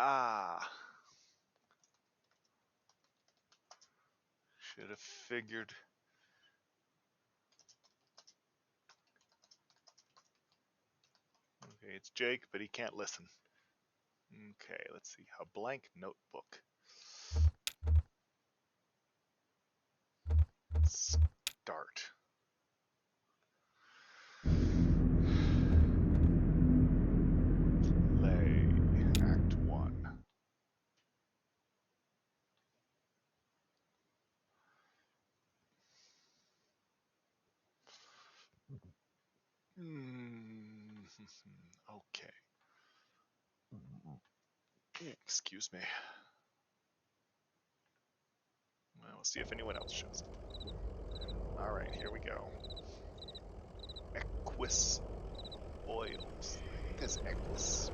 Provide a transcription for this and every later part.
Ah. Should have figured. Okay, it's Jake, but he can't listen. Okay, let's see. A blank notebook. Start. Play. Act 1. Okay. Excuse me. Well, we'll see if anyone else shows up. Alright, here we go. Equus oils. I think that's Equus.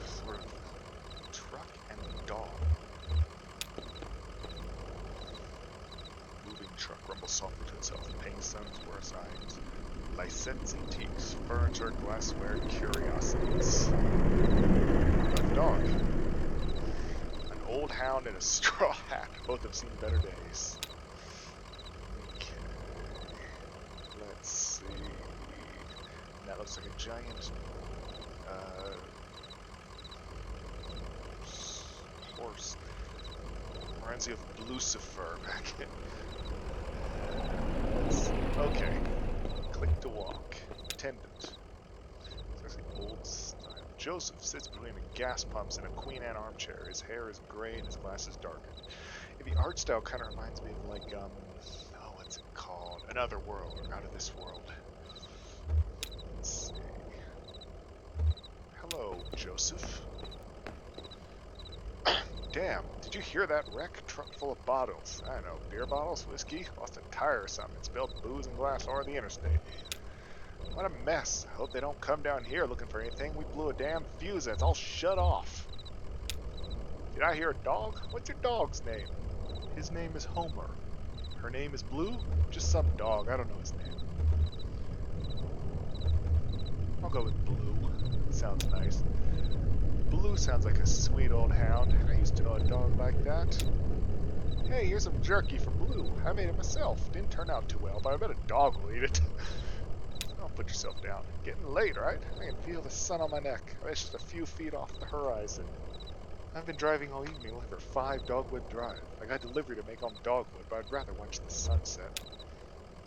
Sort of truck and dog. Moving truck rumbles softly to itself. Paying sons were assigned. License antiques, furniture, glassware, curiosities. A dog. An old hound and a straw hat. Both have seen better days. Okay. Let's see. That looks like a giant horse. Reminds me of Lucifer back in. Okay. Click to walk. Attendant. It's actually old style. Joseph sits between the gas pumps in a Queen Anne armchair. His hair is gray and his glasses darkened. The art style kind of reminds me of like, oh, what's it called? Another World, or Out of This World. Let's see. Hello, Joseph. Damn, did you hear that wreck? Truck full of bottles. I don't know, beer bottles, whiskey, lost a tire or something. It spilled booze and glass all over the interstate. What a mess. I hope they don't come down here looking for anything. We blew a damn fuse and it's all shut off. Did I hear a dog? What's your dog's name? His name is Homer. Her name is Blue? Just some dog. I don't know his name. I'll go with Blue. Sounds nice. Blue sounds like a sweet old hound. I used to know a dog like that. Hey, here's some jerky for Blue. I made it myself. Didn't turn out too well, but I bet a dog will eat it. Don't put yourself down. Getting late, right? I can feel the sun on my neck. It's just a few feet off the horizon. I've been driving all evening looking for 5 Dogwood Drive. I got delivery to make on Dogwood, but I'd rather watch the sunset.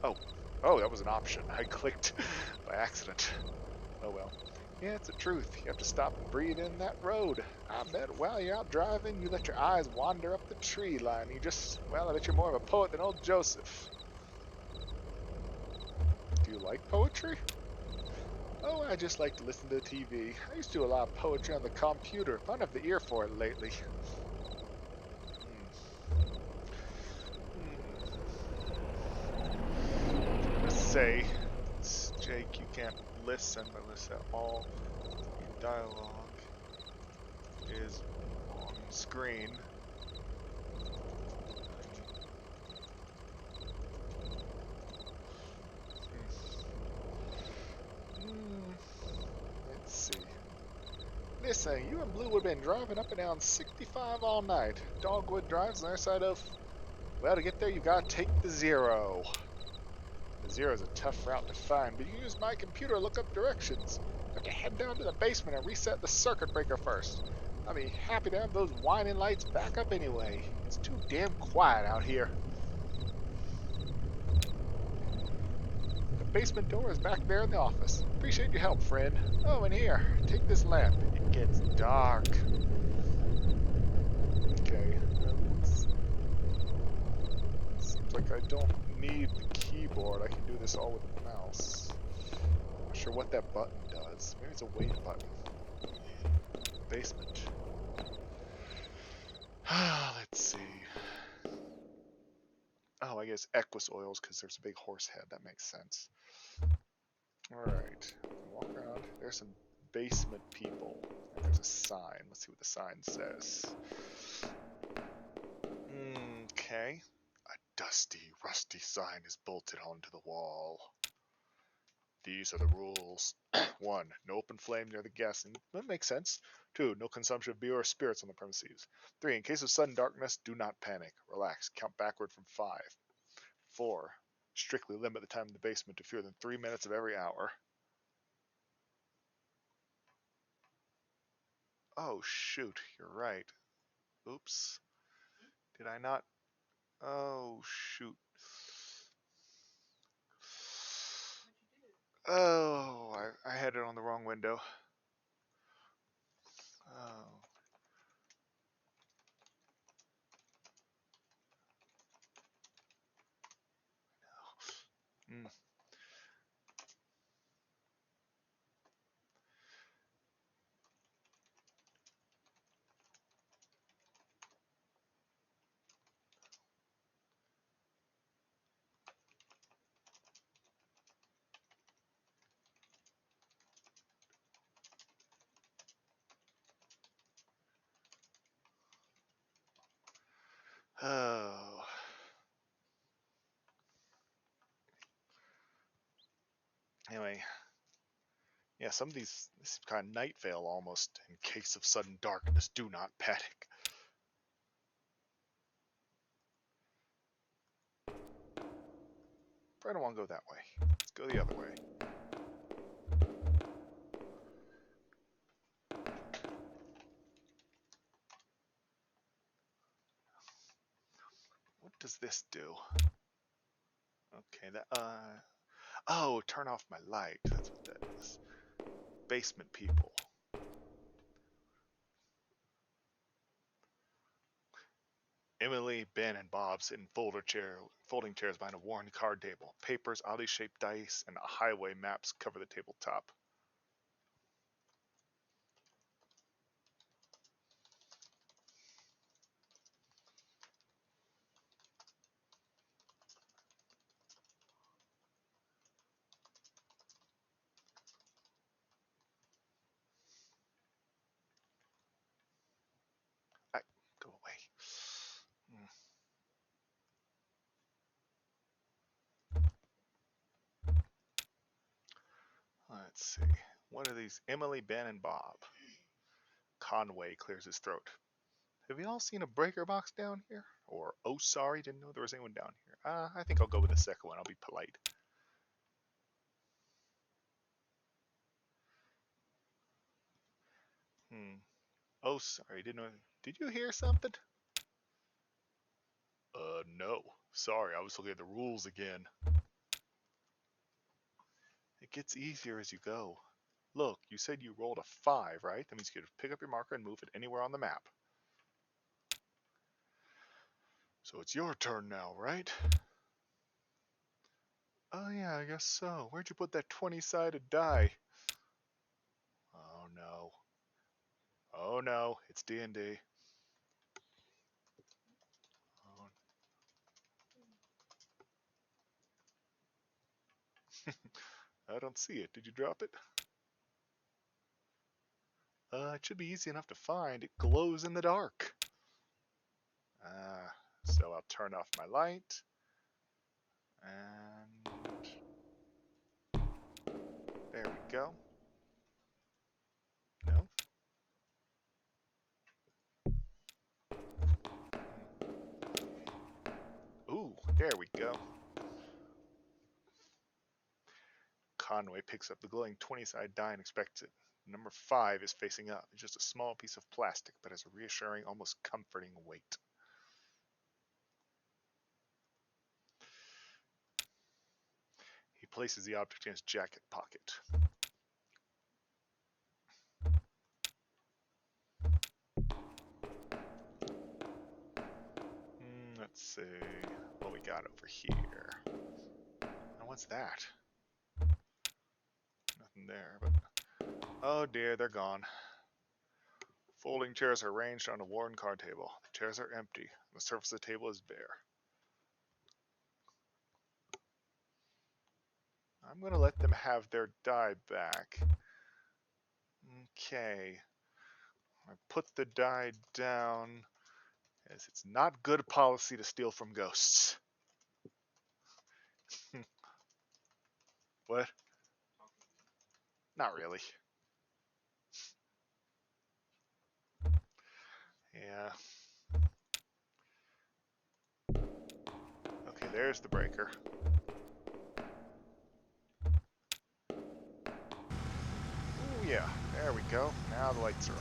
Oh, that was an option. I clicked by accident. Oh well. Yeah, it's the truth. You have to stop and breathe in that road. I bet while you're out driving, you let your eyes wander up the tree line. I bet you're more of a poet than old Joseph. Do you like poetry? Oh, I just like to listen to the TV. I used to do a lot of poetry on the computer, but I don't have the ear for it lately. Let's say, Jake, you can't listen unless all dialogue is on screen. Let's see. Listen, you and Blue would have been driving up and down 65 all night. Dogwood Drive's on the other side of... Well, to get there, you gotta take the 0. The 0 is a tough route to find, but you can use my computer to look up directions. You have to head down to the basement and reset the circuit breaker first. I'll be happy to have those whining lights back up anyway. It's too damn quiet out here. The basement door is back there in the office. Appreciate your help, friend. Oh, and here, take this lamp. It gets dark. Okay. Seems like I don't need the keyboard. I can do this all with the mouse. Not sure what that button does. Maybe it's a wait button. Basement. Let's see. Oh, I guess Equus oils because there's a big horse head. That makes sense. Alright. Walk around. There's some basement people. There's a sign. Let's see what the sign says. Okay. rusty sign is bolted onto the wall. These are the rules. 1. No open flame near the guests. And that makes sense. 2. No consumption of beer or spirits on the premises. 3. In case of sudden darkness, do not panic. Relax. Count backward from 5. 4. Strictly limit the time in the basement to fewer than 3 minutes of every hour. Oh, shoot. You're right. Oops. Did I not? Oh, shoot. Oh, I had it on the wrong window. Oh. Mm. Oh. Anyway, yeah, some of these, this is kind of Night Vale almost. In case of sudden darkness, do not panic. But I don't want to go that way. Let's go the other way. What does this do? Okay, that, oh, turn off my light. That's what that is. Basement people. Emily, Ben, and Bob sit in folding chairs behind a worn card table. Papers, oddly shaped dice, and highway maps cover the tabletop. Go away. Let's see. What are these? Emily, Ben, and Bob. Conway clears his throat. Have you all seen a breaker box down here? Or, oh, sorry, didn't know there was anyone down here. I think I'll go with the second one. I'll be polite. Oh, sorry, didn't know. Did you hear something? No. Sorry, I was looking at the rules again. It gets easier as you go. Look, you said you rolled a 5, right? That means you could pick up your marker and move it anywhere on the map. So it's your turn now, right? Oh yeah, I guess so. Where'd you put that 20-sided die? Oh no. Oh no, it's D&D. Oh. I don't see it. Did you drop it? It should be easy enough to find. It glows in the dark. So I'll turn off my light. And there we go. No. Ooh, there we go. Conway picks up the glowing 20-sided die and inspects it. Number 5 is facing up. It's just a small piece of plastic, but has a reassuring, almost comforting weight. He places the object in his jacket pocket. Let's see what we got over here. And what's that? Nothing there, but oh dear, they're gone. Folding chairs are arranged on a worn card table. The chairs are empty. The surface of the table is bare. I'm going to let them have their die back. Okay. I put the die down, as it's not good policy to steal from ghosts. What? Not really. Yeah. Okay, there's the breaker. Ooh, yeah. There we go. Now the lights are on.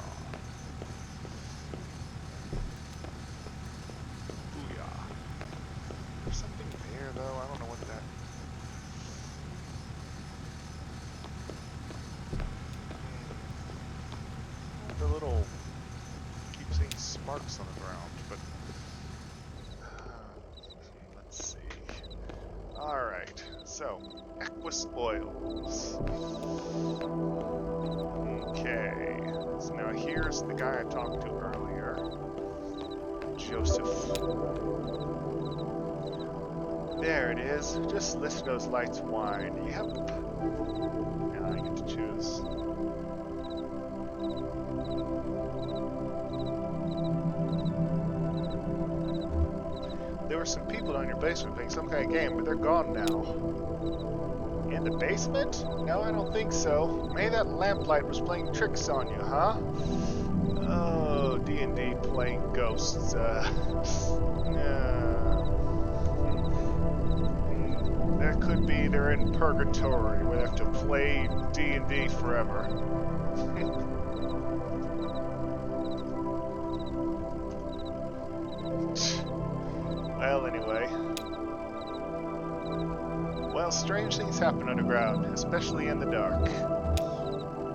Ooh, yeah. There's something there, though. I don't know what that... The little... keep seeing sparks on the ground, but... let's see. Alright, so, Equus Oils. Okay, so now here's the guy I talked to earlier. Joseph. There it is. Just list those lights wide. Yep. Now I get to choose. There were some people down in your basement playing some kind of game, but they're gone now. In the basement? No, I don't think so. Maybe that lamplight was playing tricks on you, huh? Oh, D&D playing ghosts. That could be they're in purgatory where they have to play D&D forever. Well, anyway. Well, strange things happen underground, especially in the dark.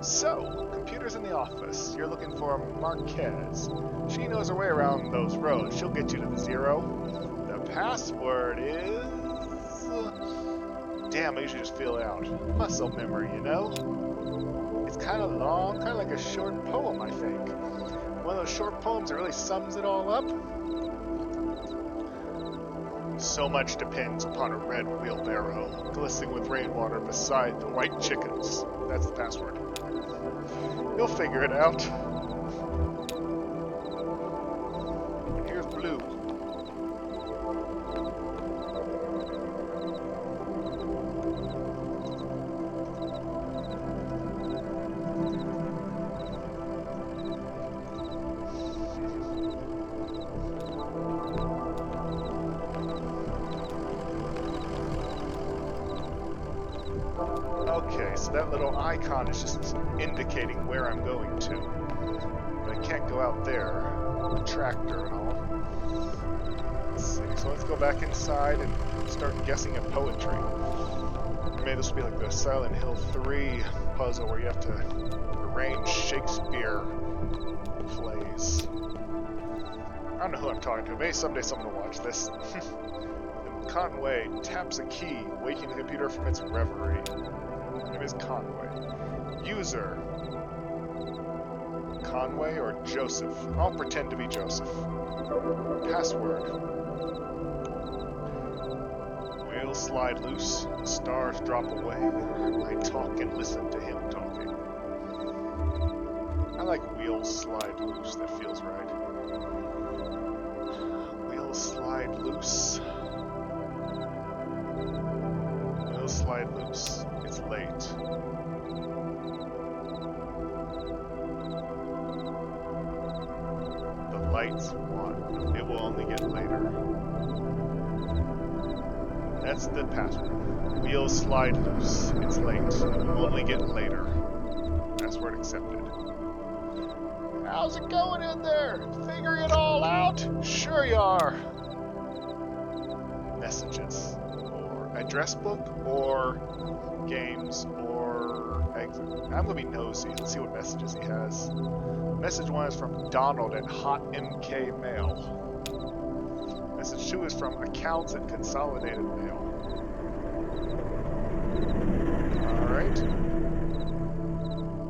So, computers in the office. You're looking for Marquez. She knows her way around those roads. She'll get you to the 0. The password is... Damn, I usually just feel it out. Muscle memory, you know? It's kind of long, kind of like a short poem, I think. One of those short poems that really sums it all up. So much depends upon a red wheelbarrow, glistening with rainwater beside the white chickens. That's the password. You'll figure it out. And here's Blue. Okay, so that little icon is just indicating where I'm going to. But I can't go out there. The tractor and all. Let's see, so let's go back inside and start guessing at poetry. Or maybe this will be like the Silent Hill 3 puzzle where you have to arrange Shakespeare plays. I don't know who I'm talking to. Maybe someday someone will watch this. Conway taps a key, waking the computer from its reverie. His name is Conway. User. Conway or Joseph? I'll pretend to be Joseph. Password. Wheels slide loose, the stars drop away. I talk and listen to him talking. I like wheels slide loose, that feels right. Wheels slide loose. Slide loose. It's late. The lights want. It will only get later. That's the password. Wheels slide loose. It's late. It will only get later. Password accepted. How's it going in there? Figuring it all out? Sure you are. Messages. Address book or games or exit. I'm gonna be nosy. Let's see what messages he has. Message 1 is from Donald at Hot MK Mail. Message 2 is from Accounts at Consolidated Mail. Alright.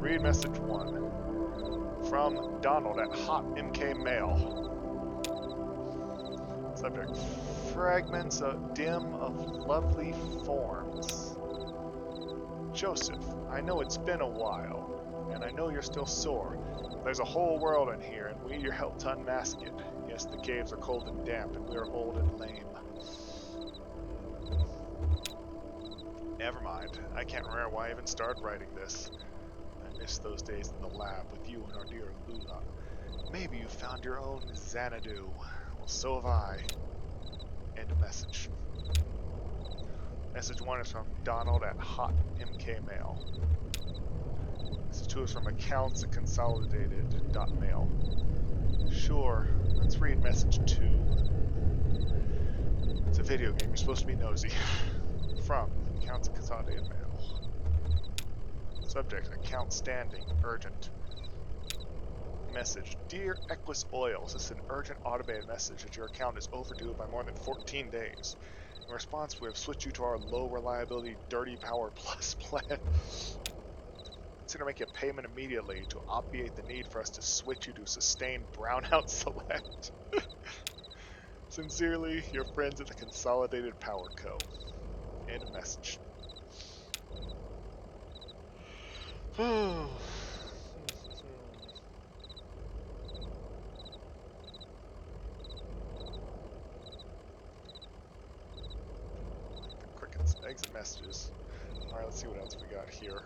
Read message 1. From Donald at Hot MK Mail. Subject. Fragments of dim of lovely forms. Joseph, I know it's been a while, and I know you're still sore. There's a whole world in here, and we need your help to unmask it. Yes, the caves are cold and damp, and we are old and lame. Never mind. mind. I can't remember why I even started writing this. I miss those days in the lab with you and our dear Lula. Maybe you found your own Xanadu. Well, so have I. End of message. Message 1 is from Donald at Hot MK Mail. Message 2 is from accounts at consolidated.mail. Sure, let's read message 2. It's a video game, you're supposed to be nosy. From accounts at consolidated mail. Subject, account standing, urgent. Message, Dear Equus Oils, this is an urgent automated message that your account is overdue by more than 14 days. In response, we have switched you to our low reliability Dirty Power Plus plan. Consider making a payment immediately to obviate the need for us to switch you to Sustained Brownout Select. Sincerely, your friends at the Consolidated Power Co. End of message. The crickets, exit messages. Alright, let's see what else we got here.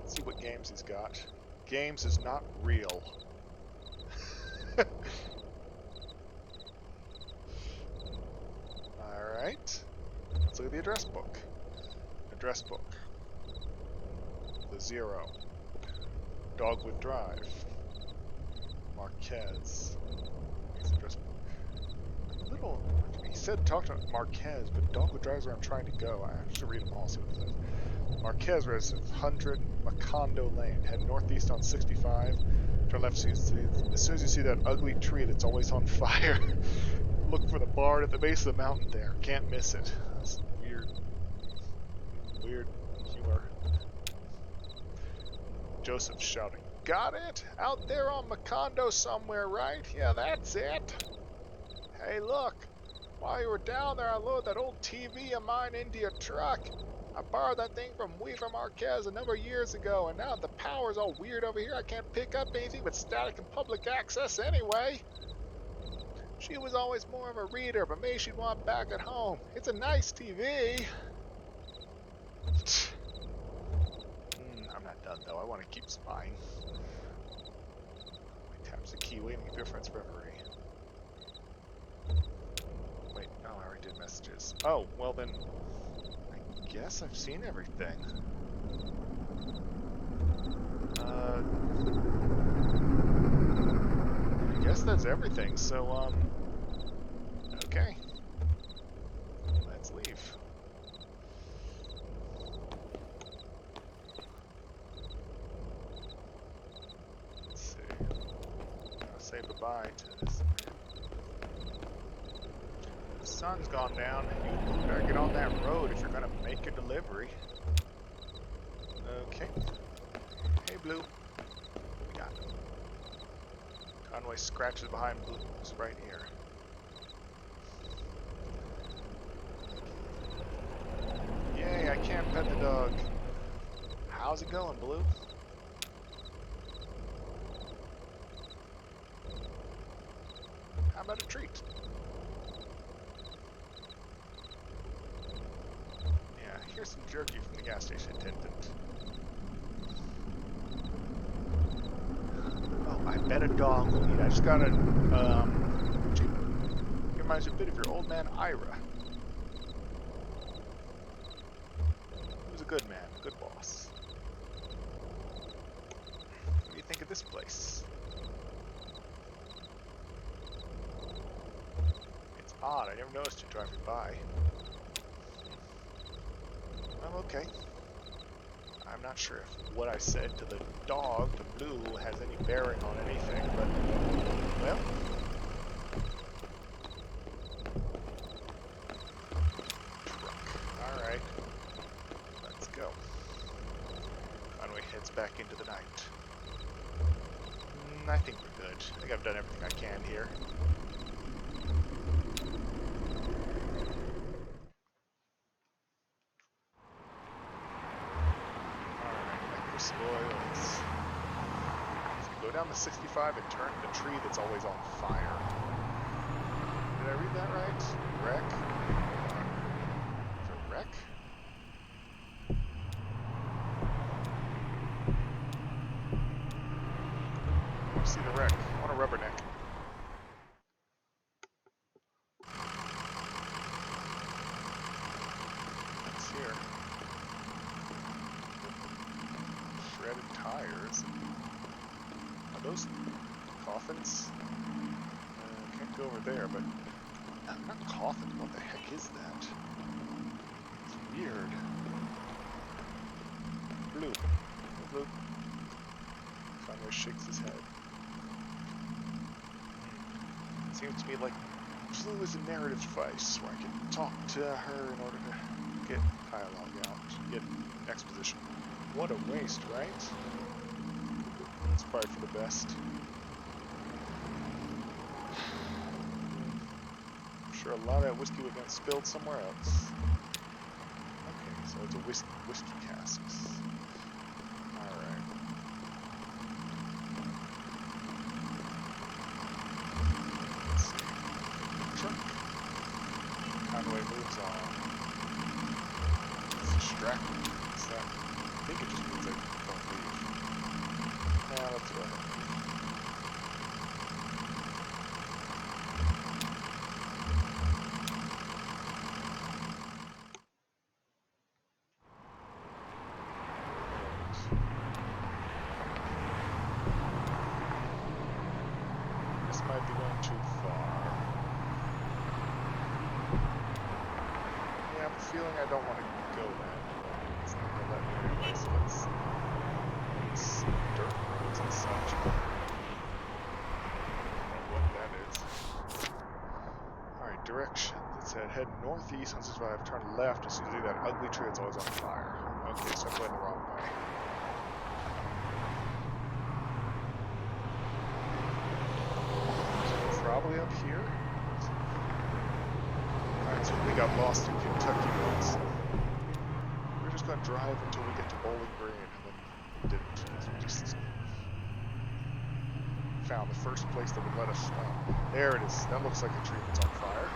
Let's see what games he's got. Games is not real. Alright. Let's look at the address book. Address book. The 0. Dogwood Drive. Marquez. His address book. Little. He said talk to Marquez, but Dogwood Drive is where I'm trying to go. I have to read them all, see what it says. Marquez residence, 100 Macondo Lane. Head northeast on 65. Turn left as soon as you see that ugly tree that's always on fire. Look for the barn at the base of the mountain there. Can't miss it. That's weird humor. Joseph shouting, Got it? Out there on Macondo somewhere, right? Yeah, that's it. Hey, look. While you were down there, I loaded that old TV of mine into your truck. I borrowed that thing from Weaver Marquez a number of years ago, and now the power's all weird over here. I can't pick up anything but static and public access anyway. She was always more of a reader, but maybe she'd want back at home. It's a nice TV. I'm not done, though. I want to keep spying. My taps the key, waiting for your friend's reverie. Wait, no, I already did messages. Oh, well then, I guess I've seen everything. I guess that's everything, so, okay. Let's leave. Let's see. I'll say goodbye to this. The sun's gone down. You better get on that road if you're gonna make a delivery. Okay. Hey, Blue. What we got? Conway scratches behind Blue's right ear. Yay, I can't pet the dog. How's it going, Blue? How about a treat? Yeah, here's some jerky from the gas station attendant. Oh, I bet a dog will eat. I just got a, he reminds me a bit of your old man, Ira. He was a good man, a good boss. What do you think of this place? It's odd, I never noticed you driving by. I'm okay. I'm not sure if what I said to the dog, to Blue, has any bearing on anything, but, well. Truck. Alright. Let's go. Conway heads back into the night. I think we're good. I think I've done everything I can here. Spoils. So go down the 65 and turn the tree that's always on fire. Did I read that right? Wreck? those coffins? Can't go over there, but not coffins. What the heck is that? It's weird. Blue. Blue. Conway shakes his head. Seems to me like Blue is a narrative device where I can talk to her in order to get dialogue out, get exposition. What a waste, right? It's probably for the best. I'm sure a lot of that whiskey would have been spilled somewhere else. Okay, so it's a whiskey casks. Alright. Let's see. Truck. Conway moves on. It's distracting. What's that? I think it just means I don't leave. Now let's go ahead. This might be going too far. Yeah, I'm feeling I don't want to go that way. It's not going to let me anyway, so it's dirt roads and such. I don't know what that is. Alright, directions. It said head northeast on 65, turn left as soon as you do that. Ugly tree is always on fire. Okay, so I'm going the wrong way. Probably up here. Alright, so we got lost in Kentucky once. We're just gonna drive until we get to Bowling Green, and then we didn't. So we just found the first place that would let us stop. There it is. That looks like a tree that's on fire.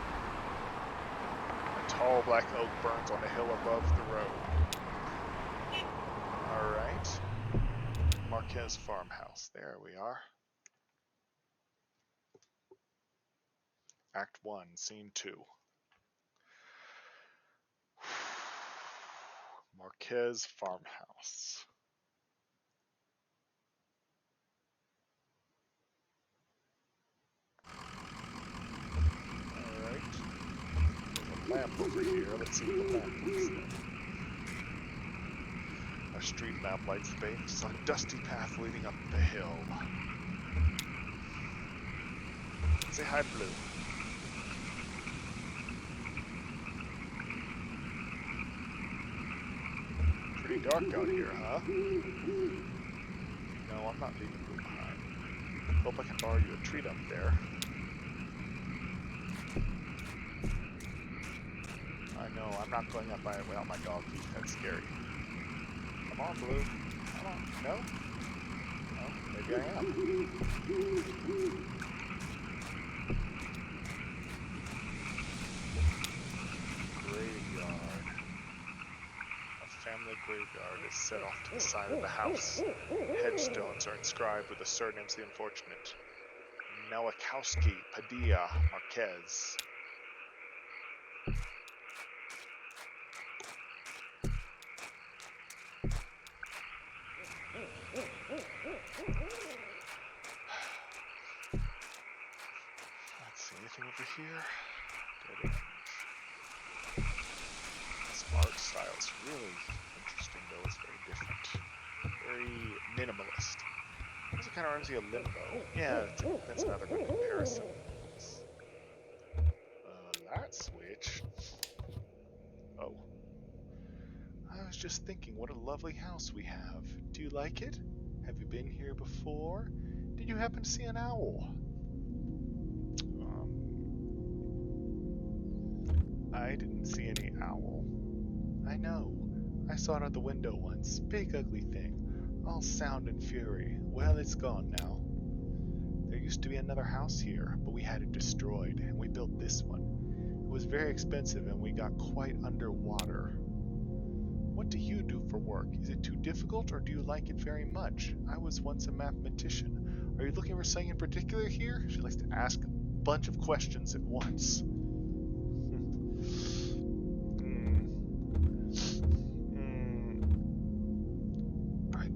A tall black oak burns on a hill above the road. Alright. Marquez Farmhouse. There we are. Act 1, Scene 2. Marquez Farmhouse. Alright. There's a lamp over here. Let's see what the lamp looks like. A street lamp lights the base on a dusty path leading up the hill. Say hi, Blue. Pretty dark out here, huh? No, I'm not leaving Blue behind. Hope I can borrow you a treat up there. I know, I'm not going up by it without my dog feet. That's scary. Come on, Blue. Come on. No? Oh, maybe I am. Graveyard. A family graveyard is set off to the side of the house. Headstones are inscribed with the surnames of the unfortunate. Nowakowski, Padilla, Marquez. Let's see, anything over here? Dead end. This art style is really interesting, though. It's very different. Very minimalist. Also kind of reminds me of Limbo. Yeah, that's another good comparison. That switch. Oh. I was just thinking, what a lovely house we have. Do you like it? Have you been here before? Did you happen to see an owl? I didn't see any owl. I know. I saw it out the window once. Big ugly thing. All sound and fury. Well, it's gone now. There used to be another house here, but we had it destroyed, and we built this one. It was very expensive, and we got quite underwater. What do you do for work? Is it too difficult, or do you like it very much? I was once a mathematician. Are you looking for something in particular here? She likes to ask a bunch of questions at once. I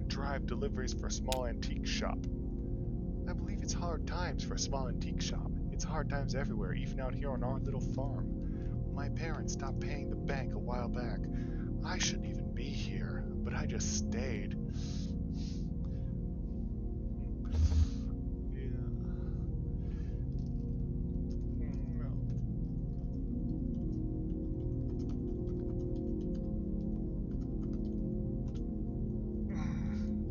drive deliveries for a small antique shop. I believe it's hard times for a small antique shop. It's hard times everywhere, even out here on our little farm. My parents stopped paying the bank a while back. I shouldn't even be here, but I just stayed.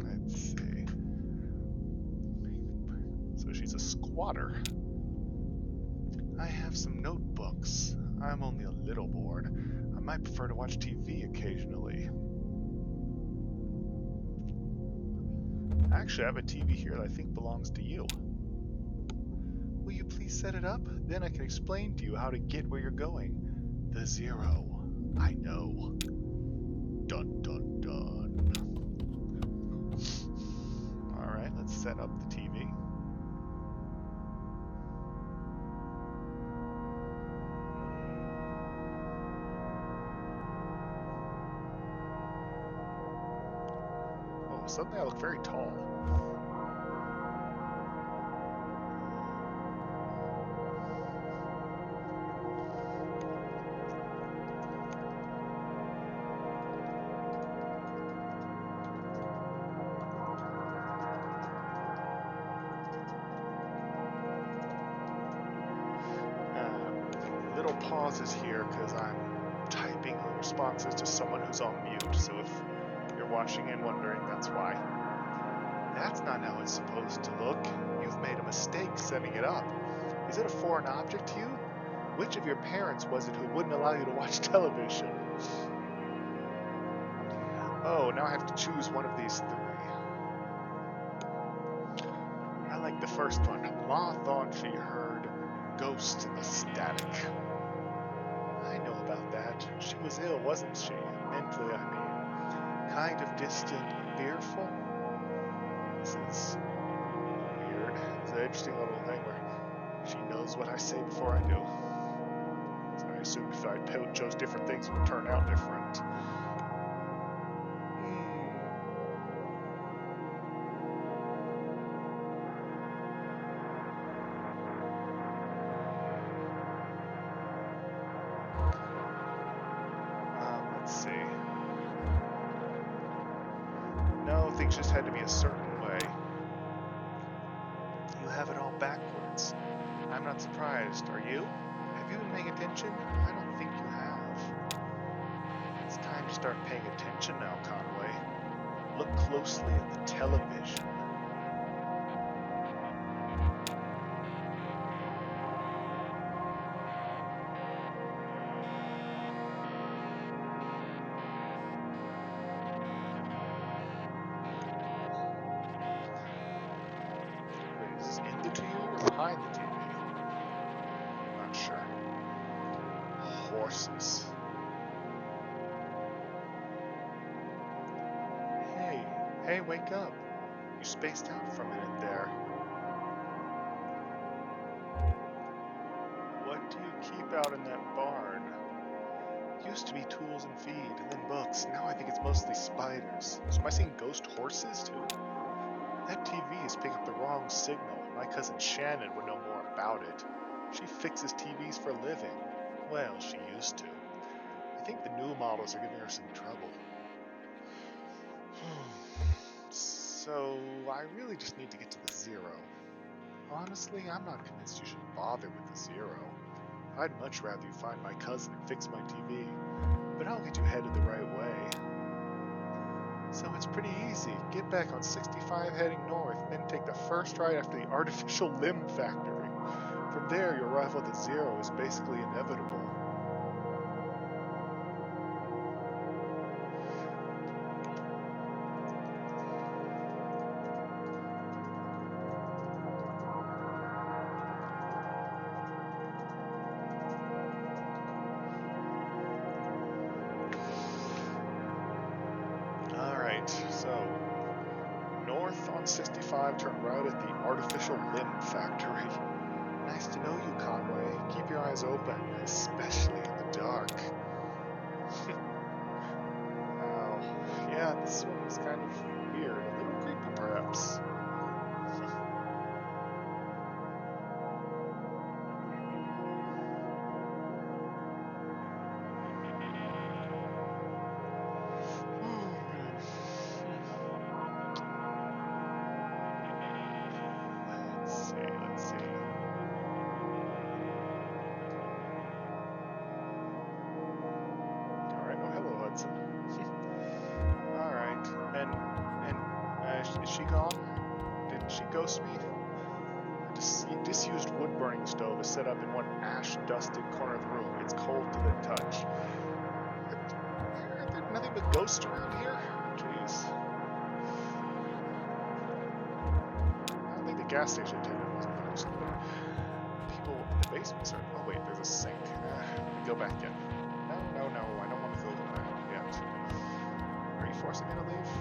Let's see. So she's a squatter. I have some notebooks. I'm only a little bored. I might prefer to watch TV occasionally. Actually, I have a TV here that I think belongs to you. Will you please set it up? Then I can explain to you how to get where you're going. The Zero. I know. Dun dun dun. Alright, let's set up the TV. Oh, suddenly I look very tall. Little pauses here because I'm typing responses to someone who's on mute, so if you're watching and wondering, that's why. That's not how it's supposed to look. You've made a mistake setting it up. Is it a foreign object to you? Which of your parents was it who wouldn't allow you to watch television? Oh, now I have to choose one of these three. I like the first one. Ma thought she heard ghosts in the static. I know about that. She was ill, wasn't she? Mentally, I mean. Kind of distant and fearful. This is weird. It's an interesting little thing where she knows what I say before I do. So I assumed if I chose different things, it would turn out different. Let's see. No, things just had to be a certain way. You have it all backwards. I'm not surprised. Are you? Have you been paying attention? I don't think you have. It's time to start paying attention now, Conway. Look closely at the television. Is in the TV or behind the TV? I'm not sure. Horses. Hey, wake up. You spaced out for a minute there. What do you keep out in that barn? It used to be tools and feed, and then books. Now I think it's mostly spiders. So am I seeing ghost horses too? That TV is picking up the wrong signal. My cousin Shannon would know more about it. She fixes TVs for a living. Well, she used to. I think the new models are giving her some trouble. So, I really just need to get to the Zero. Honestly, I'm not convinced you should bother with the Zero. I'd much rather you find my cousin and fix my TV. But I'll get you headed the right way. So it's pretty easy. Get back on 65 heading north, then take the first right after the artificial limb factory. From there, your arrival at the Zero is basically inevitable. Alright, so north on 65, turn right at the artificial limb factory. Nice to know you, Conway. Keep your eyes open, especially in the dark. Yeah, this one was kind of weird. A little creepy, perhaps. Is she gone? Didn't she ghost me? A disused wood-burning stove is set up in one ash-dusted corner of the room. It's cold to the touch. Are there nothing but ghosts around here? Jeez. I don't think the gas station attendant was a ghost, but people in the basement are. Oh wait, there's a sink. Let me go back in. No, I don't want to go there yet. Are you forcing me to leave?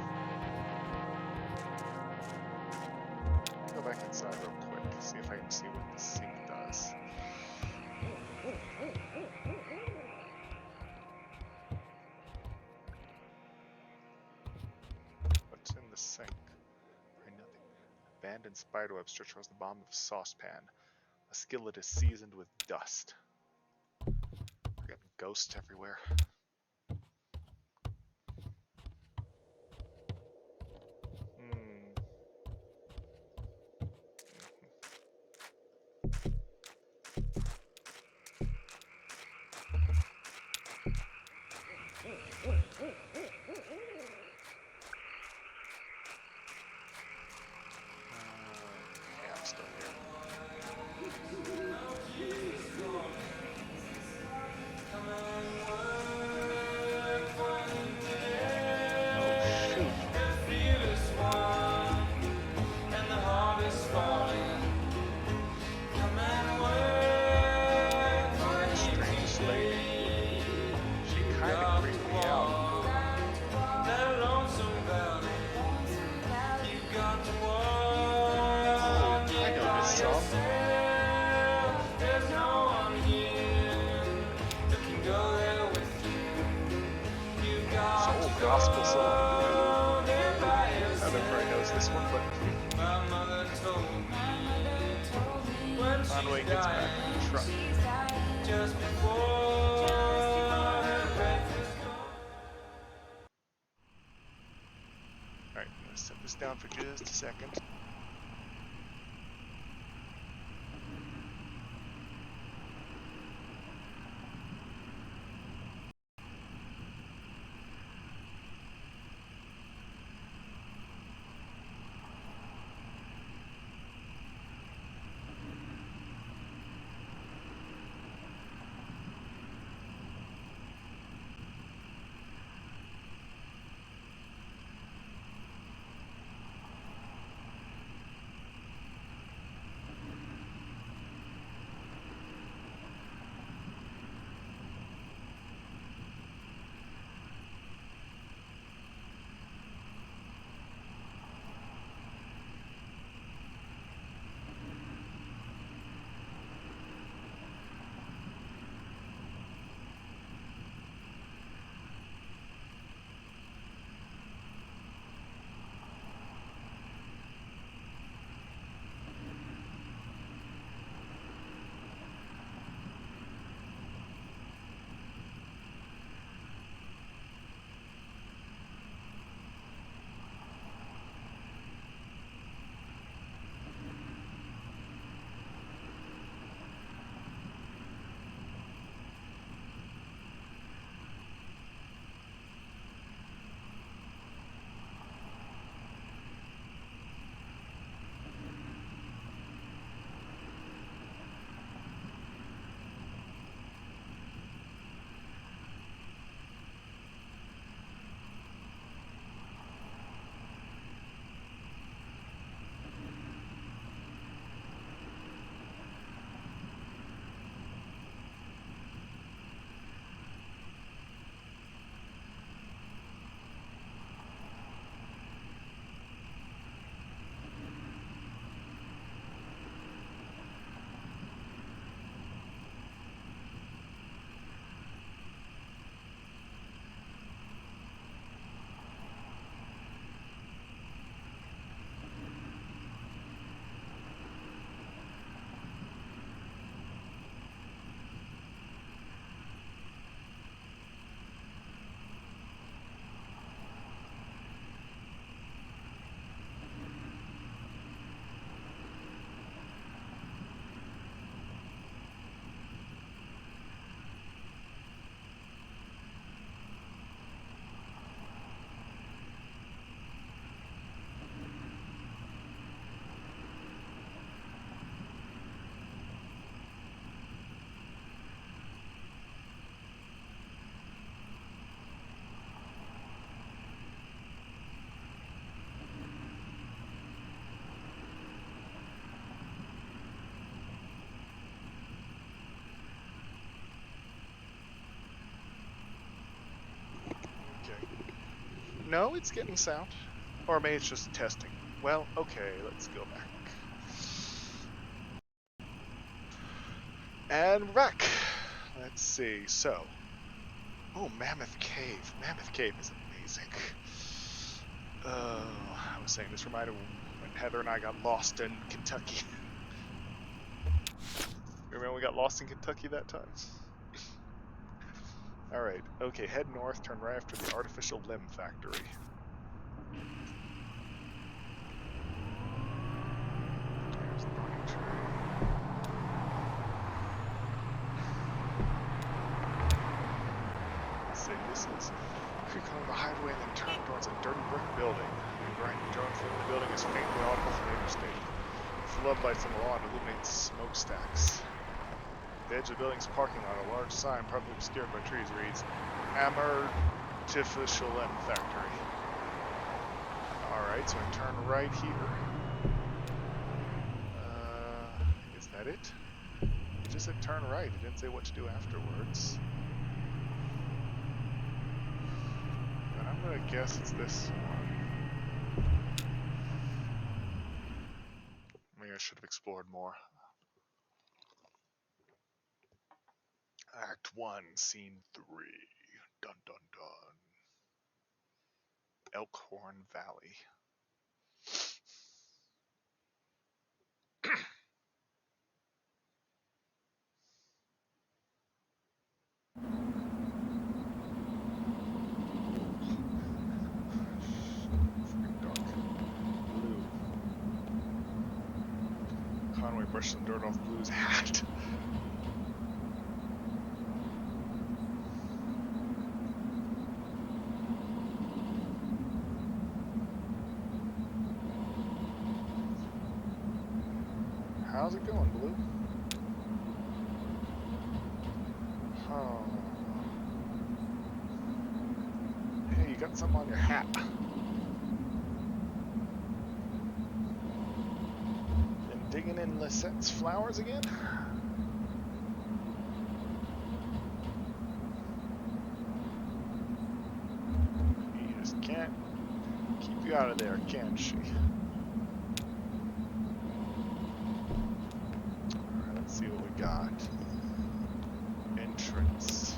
Go back inside real quick, see if I can see what the sink does. What's in the sink? Probably nothing. Abandoned spiderweb stretched across the bottom of a saucepan. A skillet is seasoned with dust. We're getting ghosts everywhere. Yeah, I'm still here. Gospel song. Not everybody knows this one, but Conway gets back in the truck. Alright, I'm gonna set this down for just a second. No, it's getting sound. Or maybe it's just testing. Well, okay, let's go back. And we're back. Let's see, so. Oh, Mammoth Cave. Mammoth Cave is amazing. I was saying, this reminded me when Heather and I got lost in Kentucky. Remember when we got lost in Kentucky that time? Alright, okay, head north, turn right after the artificial limb factory. There's the burning tree. Let's see, this is creek along the highway and then turn towards a dirty brick building. The grinding drone from the building is faintly audible from the interstate. Floodlights on the lawn illuminate smokestacks. The edge of the building's parking lot, a large sign, partly obscured by trees, reads Artificial Limb Factory. Alright, so we turn right here. Is that it? It just said turn right. It didn't say what to do afterwards. But I'm gonna guess it's this one. Maybe I should have explored more. Act 1, Scene 3. Dun dun dun. Elkhorn Valley. Conway brushed some dirt off Blue's hat. How's it going, Blue? Oh. Hey, you got something on your hat. Been digging in Lisette's flowers again? You just can't keep you out of there, can she? Alright, let's see what we got. Entrance.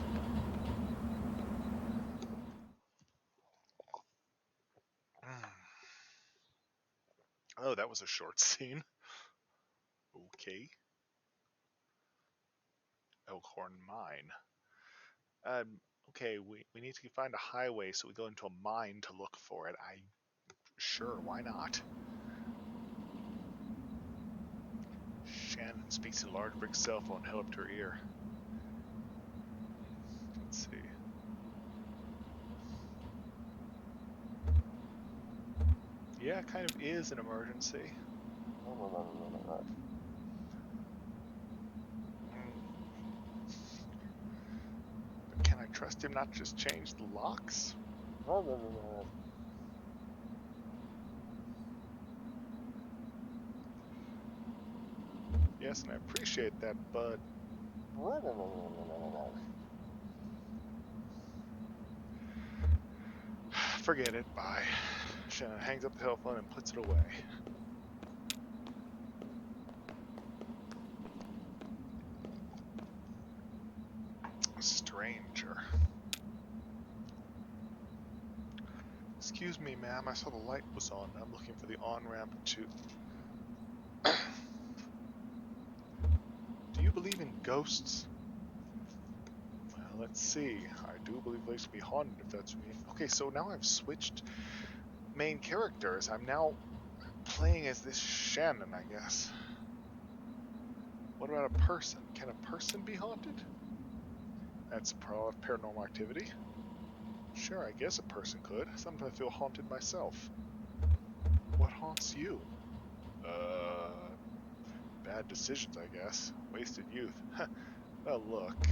Oh, that was a short scene. Okay. Elkhorn Mine. Okay, we need to find a highway, so we go into a mine to look for it. Sure, why not? Shannon speaks in a large brick cell phone held up to her ear. Let's see. Yeah, it kind of is an emergency. But can I trust him not to just change the locks? Yes, and I appreciate that, but... Forget it, bye. Shannon hangs up the telephone and puts it away. Stranger. Excuse me, ma'am, I saw the light was on. I'm looking for the on-ramp to... Do you believe in ghosts? Well, let's see. I do believe the place will be haunted, if that's what you mean. Okay, so now I've switched main characters. I'm now playing as this Shannon, I guess. What about a person? Can a person be haunted? That's paranormal activity. Sure, I guess a person could. Sometimes I feel haunted myself. What haunts you? Bad decisions, I guess. Wasted youth. Well, look.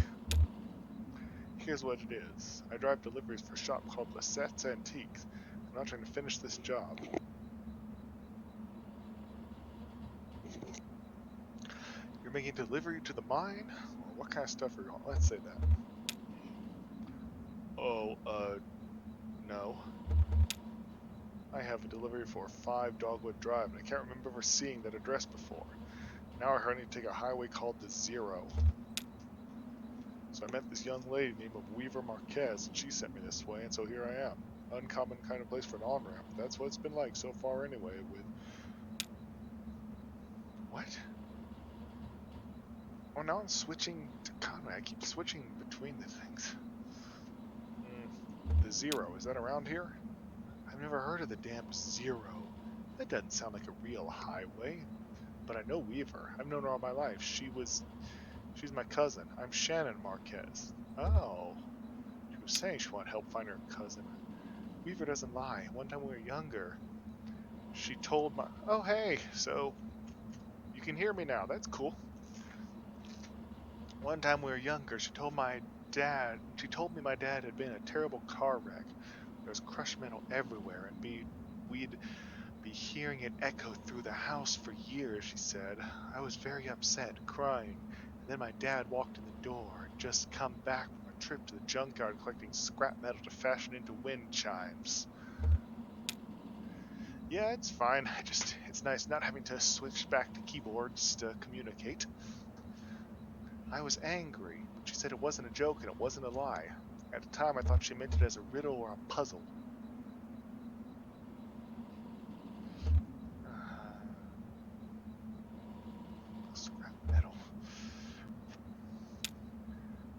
Here's what it is. I drive deliveries for a shop called Lisette's Antiques. I'm not trying to finish this job. You're making delivery to the mine? Or what kind of stuff are you on? Let's say that. Oh, no. I have a delivery for 5 Dogwood Drive, and I can't remember ever seeing that address before. Now I heard I need to take a highway called the Zero. So I met this young lady named Weaver Marquez, and she sent me this way, and so here I am. Uncommon kind of place for an on-ramp. That's what it's been like so far anyway, with... What? Oh, now I'm switching to Conway. I keep switching between the things. The Zero, is that around here? I've never heard of the damn Zero. That doesn't sound like a real highway. But I know Weaver. I've known her all my life. She's my cousin. I'm Shannon Marquez. Oh. She was saying she wanted help find her cousin. Weaver doesn't lie. One time we were younger, she told my... Oh, hey. So, you can hear me now. That's cool. One time we were younger, she told me my dad had been in a terrible car wreck. There was crushed metal everywhere, and we'd be hearing it echo through the house for years, she said. I was very upset, crying, and then my dad walked in the door, just come back from a trip to the junkyard collecting scrap metal to fashion into wind chimes. Yeah, it's fine. It's nice not having to switch back to keyboards to communicate. I was angry, but she said it wasn't a joke and it wasn't a lie. At the time, I thought she meant it as a riddle or a puzzle. Scrap metal.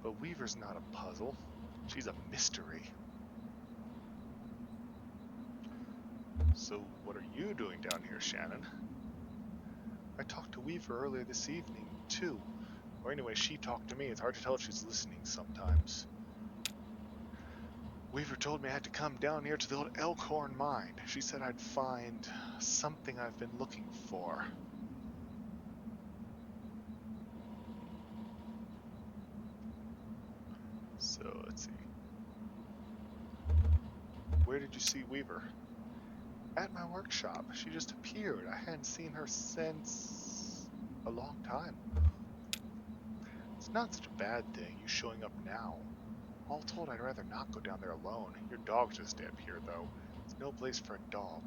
But Weaver's not a puzzle. She's a mystery. So what are you doing down here, Shannon? I talked to Weaver earlier this evening, too. Or anyway, she talked to me. It's hard to tell if she's listening sometimes. Weaver told me I had to come down here to the old Elkhorn mine. She said I'd find something I've been looking for. So, let's see. Where did you see Weaver? At my workshop. She just appeared. I hadn't seen her since... a long time. It's not such a bad thing, you showing up now. All told, I'd rather not go down there alone. Your dog's just up here, though. It's no place for a dog.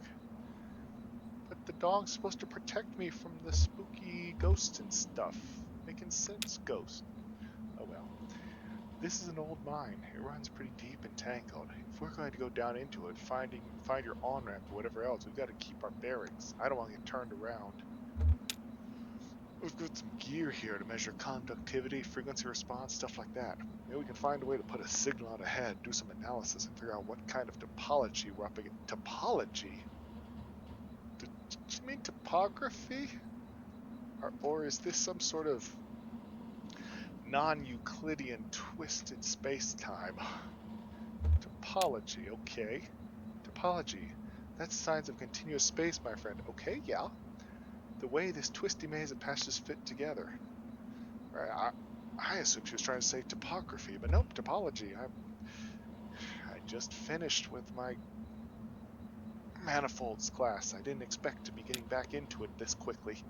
But the dog's supposed to protect me from the spooky ghosts and stuff. Making sense, ghost. Oh well. This is an old mine. It runs pretty deep and tangled. If we're going to go down into it, find your on-ramp or whatever else, we've got to keep our bearings. I don't want to get turned around. We've got some gear here to measure conductivity, frequency response, stuff like that. Maybe we can find a way to put a signal out ahead, do some analysis, and figure out what kind of topology we're up against. Topology? Did you mean topography? Or is this some sort of non-Euclidean twisted space-time? Topology, okay. Topology. That's signs of continuous space, my friend. Okay, yeah. The way this twisty maze of passages fit together. Right, I assumed she was trying to say topography, but nope, topology. I just finished with my manifolds class. I didn't expect to be getting back into it this quickly.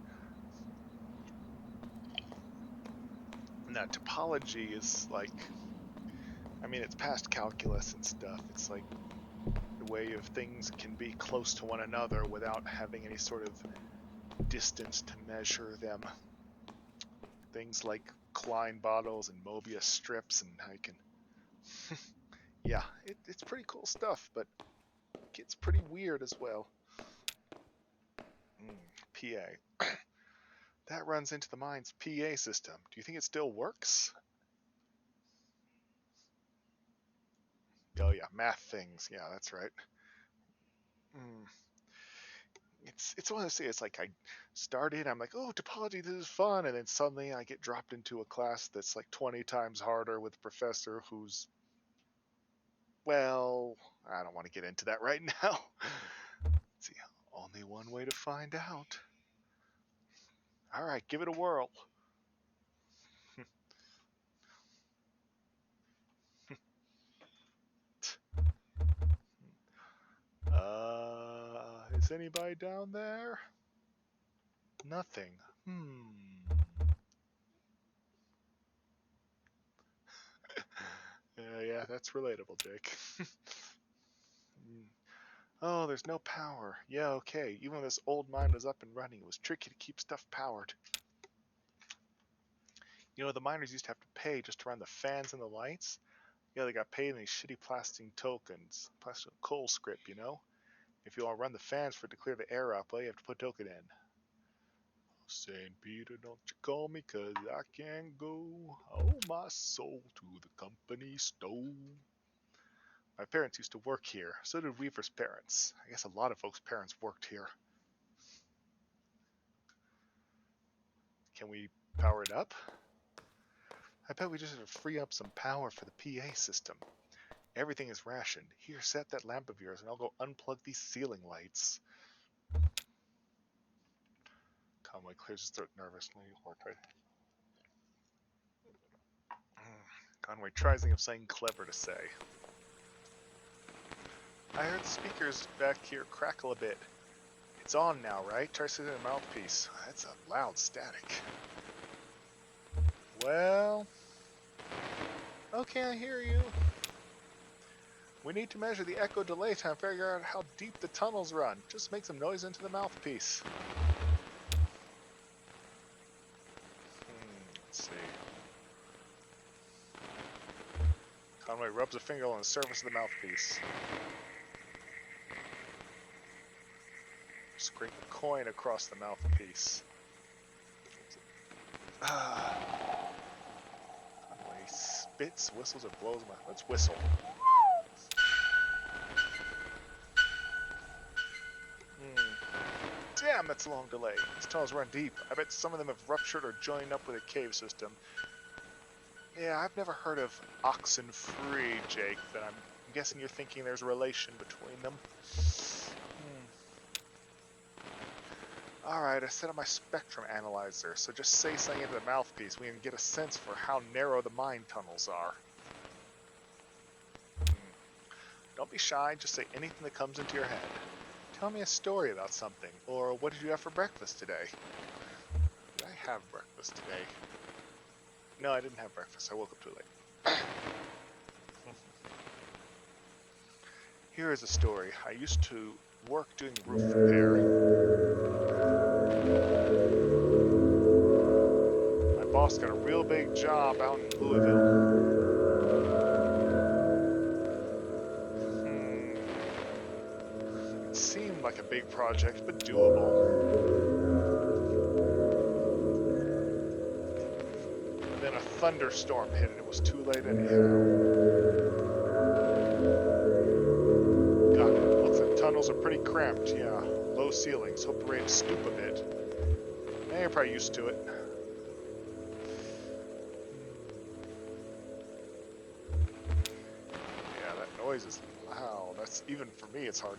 Now, topology is like, I mean, it's past calculus and stuff. It's like the way of things can be close to one another without having any sort of distance to measure them. Things like Klein bottles and Mobius strips, and how you can... yeah, it's pretty cool stuff, but it gets pretty weird as well. PA. That runs into the mine's PA system. Do you think it still works? Oh yeah, math things. Yeah, that's right. It's one of those things. It's like I started, I'm like, oh, topology, this is fun, and then suddenly I get dropped into a class that's like 20 times harder with a professor who's, well, I don't want to get into that right now. Let's see, only one way to find out. All right, give it a whirl. Is anybody down there? Nothing. Yeah, that's relatable, Jake. Oh, there's no power. Yeah, okay. Even when this old mine was up and running, it was tricky to keep stuff powered. You know, the miners used to have to pay just to run the fans and the lights. Yeah, they got paid in these shitty plastic tokens. Plastic coal script, you know? If you want to run the fans for it to clear the air up, well, you have to put a token in. Saint Peter, don't you call me, 'cause I can't go. Oh, my soul to the company store. My parents used to work here. So did Weaver's parents. I guess a lot of folks' parents worked here. Can we power it up? I bet we just have to free up some power for the PA system. Everything is rationed. Here, set that lamp of yours and I'll go unplug these ceiling lights. Conway clears his throat nervously. Conway tries to think of something clever to say. I heard the speakers back here crackle a bit. It's on now, right? Try sitting in a mouthpiece. That's a loud static. Well, okay, I hear you. We need to measure the echo delay time, figure out how deep the tunnels run. Just make some noise into the mouthpiece. Let's see. Conway rubs a finger on the surface of the mouthpiece. Scrape a coin across the mouthpiece. Conway spits, whistles, or blows. Let's whistle. Damn, that's a long delay. These tunnels run deep. I bet some of them have ruptured or joined up with a cave system. Yeah, I've never heard of Oxenfree, Jake, but I'm guessing you're thinking there's a relation between them. Alright, I set up my spectrum analyzer, so just say something into the mouthpiece. We can get a sense for how narrow the mine tunnels are. Don't be shy, just say anything that comes into your head. Tell me a story about something, or what did you have for breakfast today? Did I have breakfast today? No, I didn't have breakfast. I woke up too late. Here is a story. I used to work doing roof repair. My boss got a real big job out in Louisville. It seemed like a big project, but doable. And then a thunderstorm hit and it was too late anyhow. Got it. Looks like tunnels are pretty cramped, yeah. Low ceilings. Hope the rain stoop a bit. Eh, you're probably used to it. Yeah, that noise is loud. That's even for me. It's hard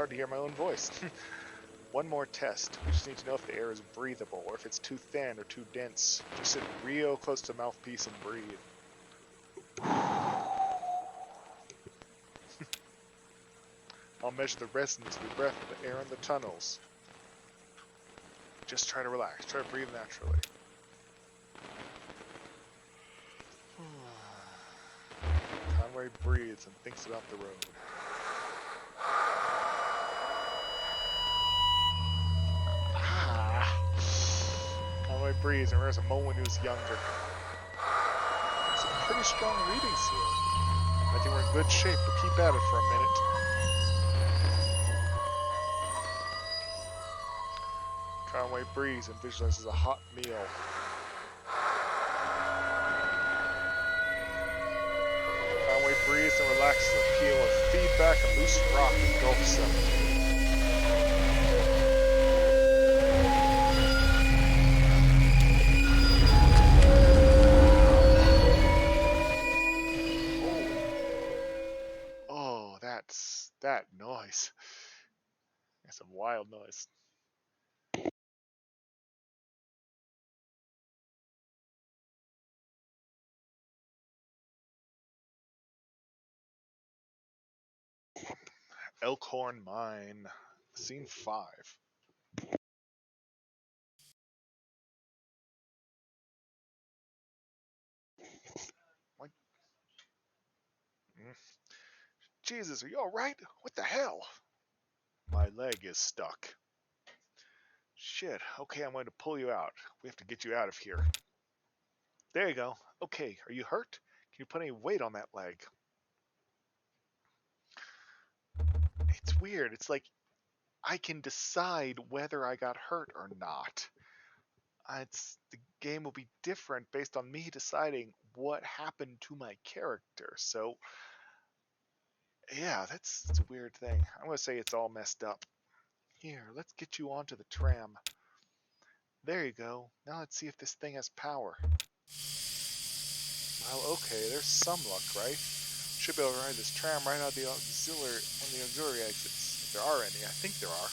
to hear my own voice. One more test. We just need to know if the air is breathable or if it's too thin or too dense. Just sit real close to the mouthpiece and breathe. I'll measure the resonance of your breath with the air in the tunnels. Just try to relax. Try to breathe naturally. Conway breathes and thinks about the road. Conway breathes and remembers a moment when he was younger. Some pretty strong readings here. I think we're in good shape, but keep at it for a minute. Conway breathes and visualizes a hot meal. Conway breathes and relaxes the peel of feedback and loose rock engulfs him. Oh, that's that noise. That's some wild noise. Elkhorn Mine, Scene 5. What? Jesus, are you alright? What the hell? My leg is stuck. Shit. Okay, I'm going to pull you out. We have to get you out of here. There you go. Okay, are you hurt? Can you put any weight on that leg? It's weird. It's like I can decide whether I got hurt or not. The game will be different based on me deciding what happened to my character. So, yeah, it's a weird thing. I'm going to say it's all messed up. Here, let's get you onto the tram. There you go. Now let's see if this thing has power. Well, okay, there's some luck, right? Should be able to ride this tram right out one of the auxiliary exits. If there are any, I think there are.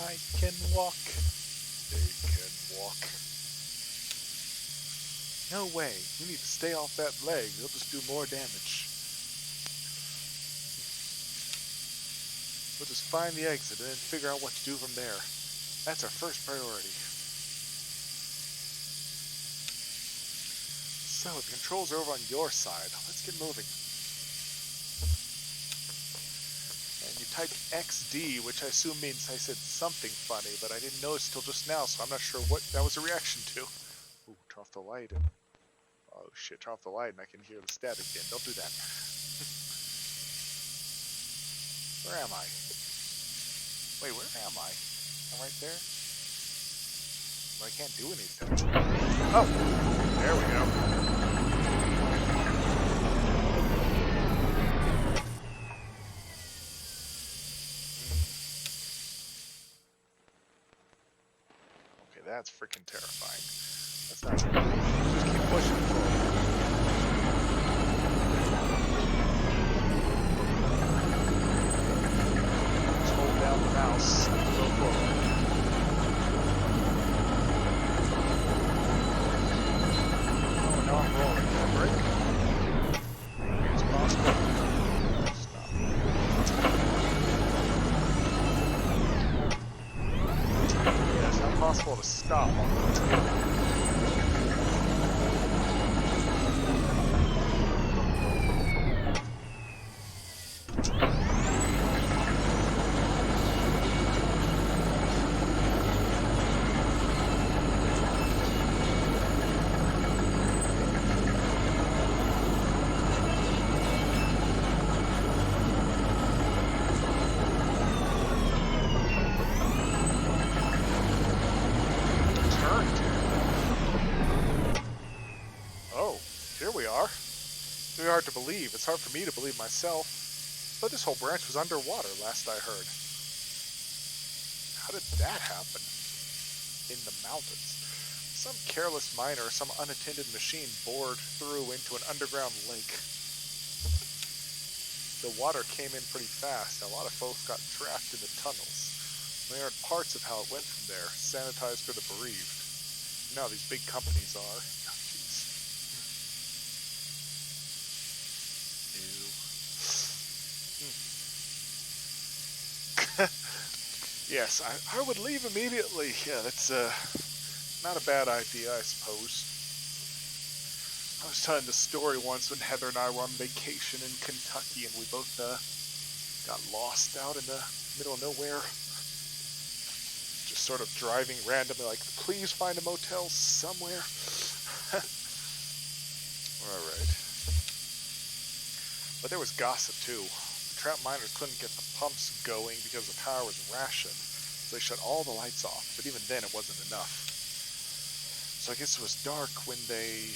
I can walk. They can walk. No way. You need to stay off that leg. You'll just do more damage. We'll just find the exit and then figure out what to do from there. That's our first priority. So, the controls are over on your side. Let's get moving. And you type XD, which I assume means I said something funny, but I didn't notice till just now, so I'm not sure what that was a reaction to. Ooh, turn off the light. Oh shit, turn off the light and I can hear the static again. Don't do that. Where am I? Wait, where am I? I'm right there? Well, I can't do anything. Oh! There we go. Okay, that's freaking terrifying. That's not good. Just keep pushing forward. Just hold down the mouse and go forward. Now I'm rolling. Can I break? It's possible. Stop. Yeah, it's not possible to stop on the hard to believe. It's hard for me to believe myself. But this whole branch was underwater last I heard. How did that happen? In the mountains. Some careless miner or some unattended machine bored through into an underground lake. The water came in pretty fast. A lot of folks got trapped in the tunnels. We heard parts of how it went from there, sanitized for the bereaved. You know how these big companies are. Yes, I would leave immediately. Yeah, that's not a bad idea, I suppose. I was telling the story once when Heather and I were on vacation in Kentucky, and we both got lost out in the middle of nowhere. Just sort of driving randomly, like, please find a motel somewhere. Alright. But there was gossip, too. Trap miners couldn't get the pumps going because the power was rationed, so they shut all the lights off, but even then it wasn't enough. So I guess it was dark when they...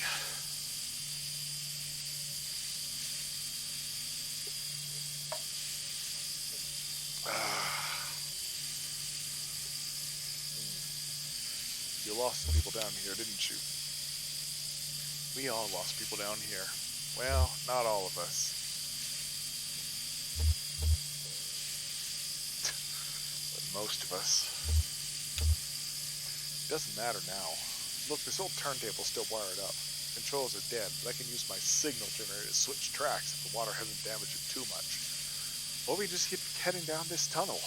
You lost some people down here, didn't you? We all lost people down here. Well, not all of us. Most of us. It doesn't matter now. Look, this old turntable's still wired up. Controls are dead, but I can use my signal generator to switch tracks if the water hasn't damaged it too much. Or we just keep heading down this tunnel.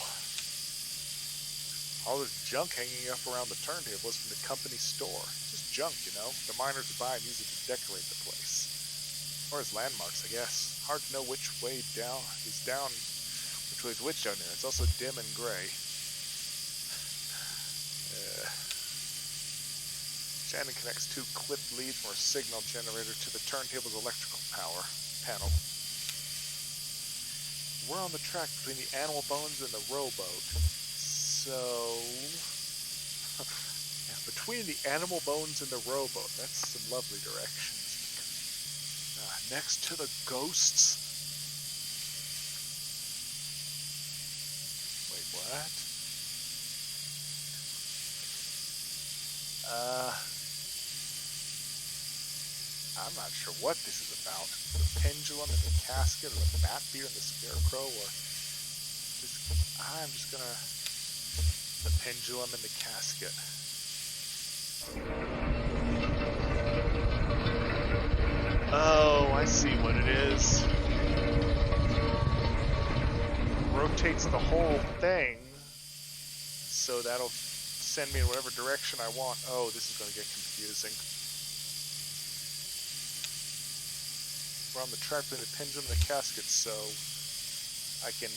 All this junk hanging up around the turntable was from the company store. Just junk, you know. The miners would buy and use it to decorate the place. Or as landmarks, I guess. Hard to know which way down is down, which Wait, which down there? It's also dim and gray. Shannon connects 2 clipped leads from our signal generator to the turntable's electrical power panel. We're on the track between the animal bones and the rowboat. So... yeah, between the animal bones and the rowboat. That's some lovely directions. Next to the ghosts. Wait, what? I'm not sure what this is about. The pendulum and the casket, or the bat beer and the scarecrow, or I'm just gonna... the pendulum and the casket. Oh, I see what it is. Rotates the whole thing, so that'll send me in whatever direction I want. Oh, this is gonna get confusing. We're on the track between the pendulum and the casket, so I can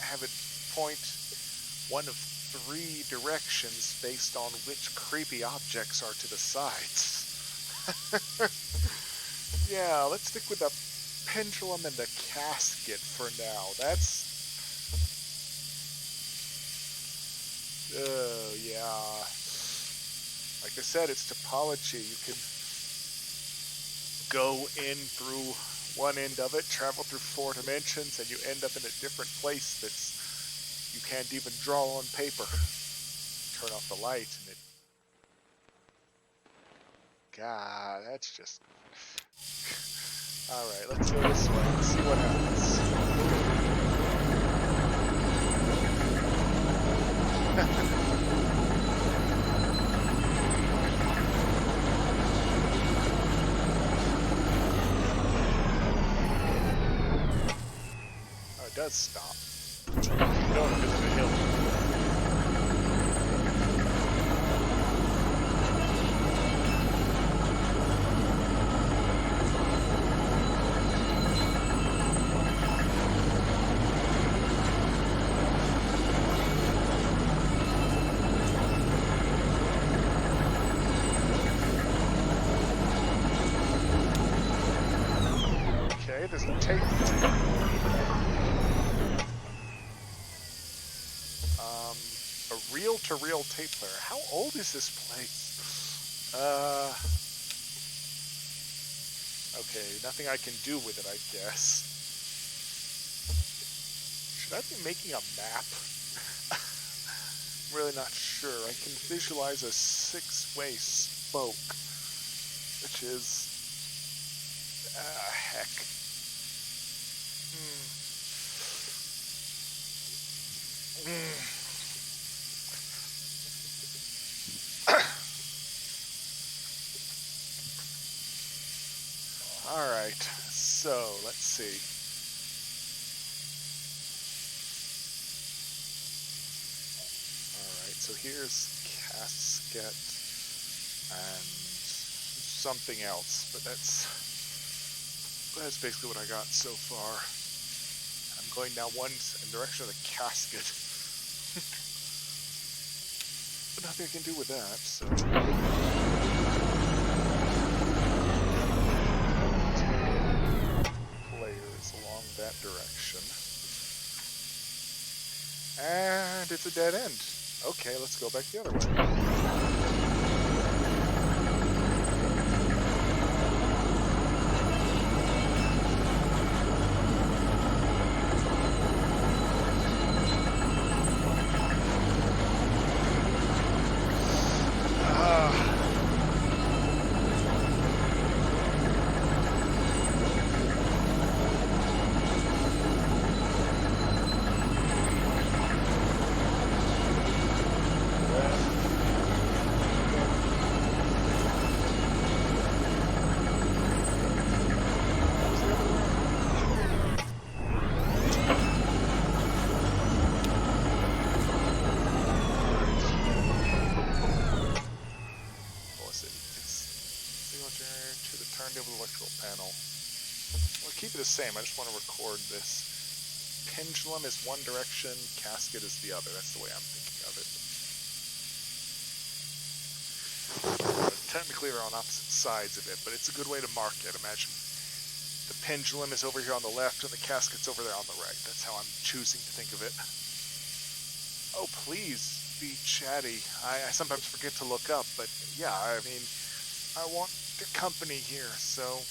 have it point one of 3 directions based on which creepy objects are to the sides. Yeah, let's stick with the pendulum and the casket for now. That's... oh, yeah. Like I said, it's topology. You can go in through one end of it, travel through 4 dimensions, and you end up in a different place that's you can't even draw on paper. Turn off the light and it... God, that's just... Alright, let's go this way and see what happens. It does stop. Going because of the hill. Okay, there's the tape. A reel-to-reel tape player. How old is this place? Okay, nothing I can do with it, I guess. Should I be making a map? I'm really not sure. I can visualize a 6-way spoke, which is... heck. Alright, so let's see. Alright, so here's casket and something else, but that's basically what I got so far. I'm going down one direction of the casket. But nothing I can do with that, so... players along that direction. And it's a dead end. Okay, let's go back the other way. Turntable electrical panel. We'll keep it the same. I just want to record this pendulum is one direction, casket is the other. That's the way I'm thinking of it. Technically they're on opposite sides of it, but it's a good way to mark it. Imagine the pendulum is over here on the left and the casket's over there on the right. That's how I'm choosing to think of it. Oh, please be chatty. I sometimes forget to look up, but yeah, I mean, I want the company here, so...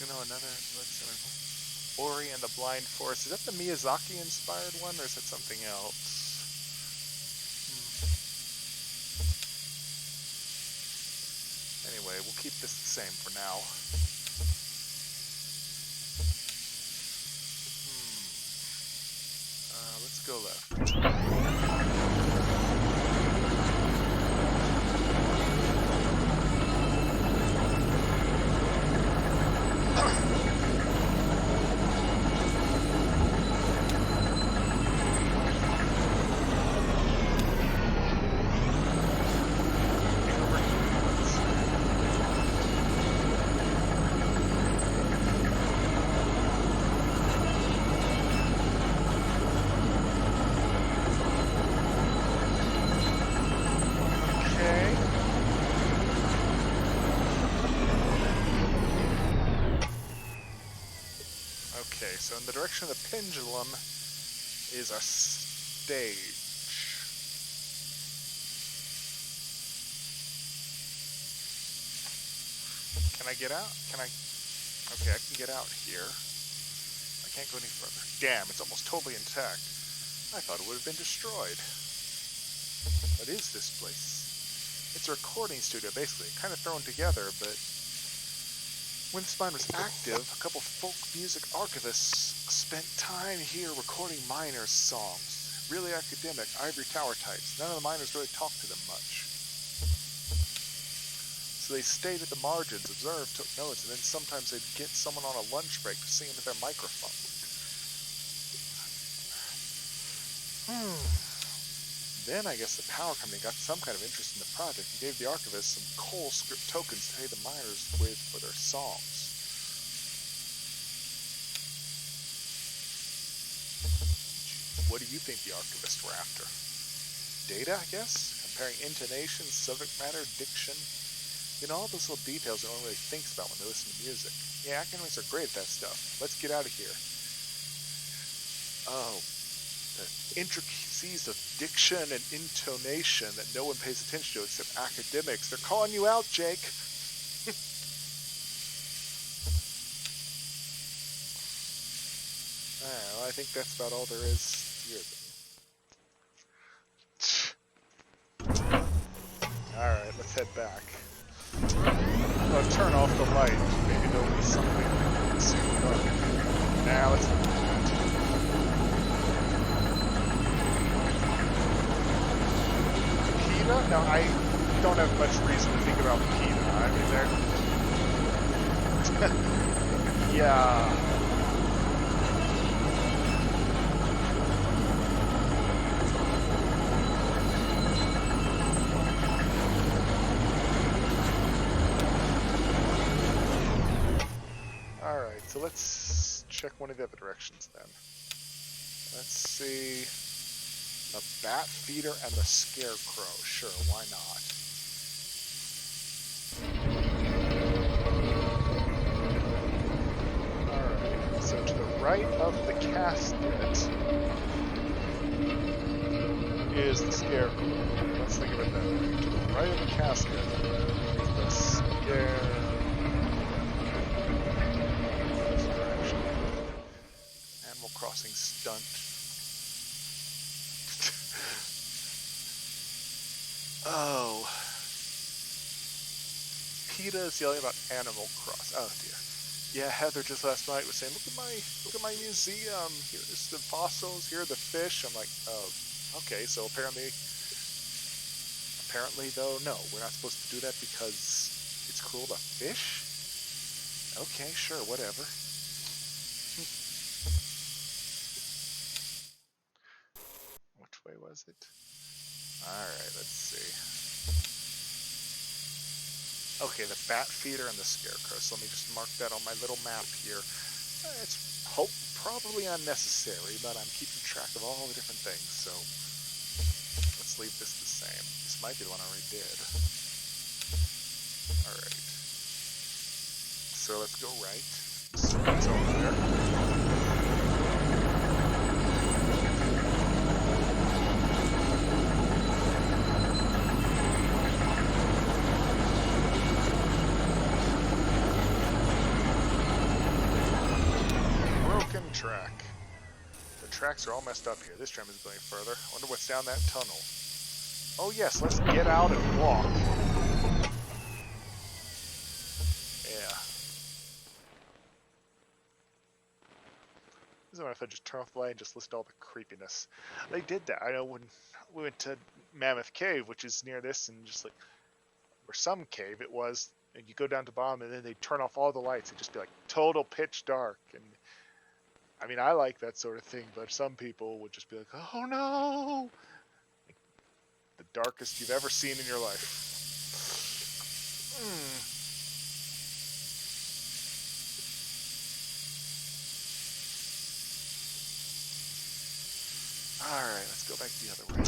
You know, let's see, Ori and the Blind Forest. Is that the Miyazaki-inspired one, or is it something else? Anyway, we'll keep this the same for now. Let's go left. Okay, so in the direction of the pendulum is our stage. Can I get out? Okay, I can get out here. I can't go any further. Damn, it's almost totally intact. I thought it would have been destroyed. What is this place? It's a recording studio, basically. Kind of thrown together, but... When this mine was active, a couple folk music archivists spent time here recording miners' songs. Really academic, ivory tower types. None of the miners really talked to them much. So they stayed at the margins, observed, took notes, and then sometimes they'd get someone on a lunch break to sing into their microphone. Then I guess the power company got some kind of interest in the project and gave the archivists some coal script tokens to pay the miners with for their songs. What do you think the archivists were after? Data, I guess? Comparing intonation, subject matter, diction. You know, all those little details no one really thinks about when they listen to music. Yeah, academics are great at that stuff. Let's get out of here. Oh. The intricacies of diction and intonation that no one pays attention to except academics. They're calling you out, Jake. Well, I think that's about all there is here. Alright, let's head back. I'm gonna turn off the light. Maybe there'll be something soon. Now let's do that. No, I don't have much reason to think about PETA. I mean, they're... yeah. Alright, so let's check one of the other directions then. Let's see... The bat feeder and the scarecrow. Sure, why not? Alright, so to the right of the casket is the scarecrow. Let's think of it that way. To the right of the casket is the scarecrow. This direction. Animal Crossing stunt. Oh. PETA's yelling about Animal Crossing. Oh dear. Yeah, Heather just last night was saying, look at my museum. Here's the fossils, here are the fish. I'm like, oh, okay, so apparently though, no, we're not supposed to do that because it's cruel to fish? Okay, sure, whatever. Which way was it? Alright, let's see. Okay, the bat feeder and the scarecrow. So let me just mark that on my little map here. It's Probably unnecessary, but I'm keeping track of all the different things, so let's leave this the same. This might be the one I already did. Alright. So let's go right. So it's over there. Track. The tracks are all messed up here. This tram is going further. I wonder what's down that tunnel. Oh yes, let's get out and walk. Yeah. This is what if I just turn off the light and just list all the creepiness. They did that. I know when we went to Mammoth Cave, which is near this, and just like, or some cave it was, and you go down to the bottom and then they turn off all the lights. It'd just be like total pitch dark. And I mean, I like that sort of thing, but some people would just be like, oh no! The darkest you've ever seen in your life. Alright, let's go back the other way.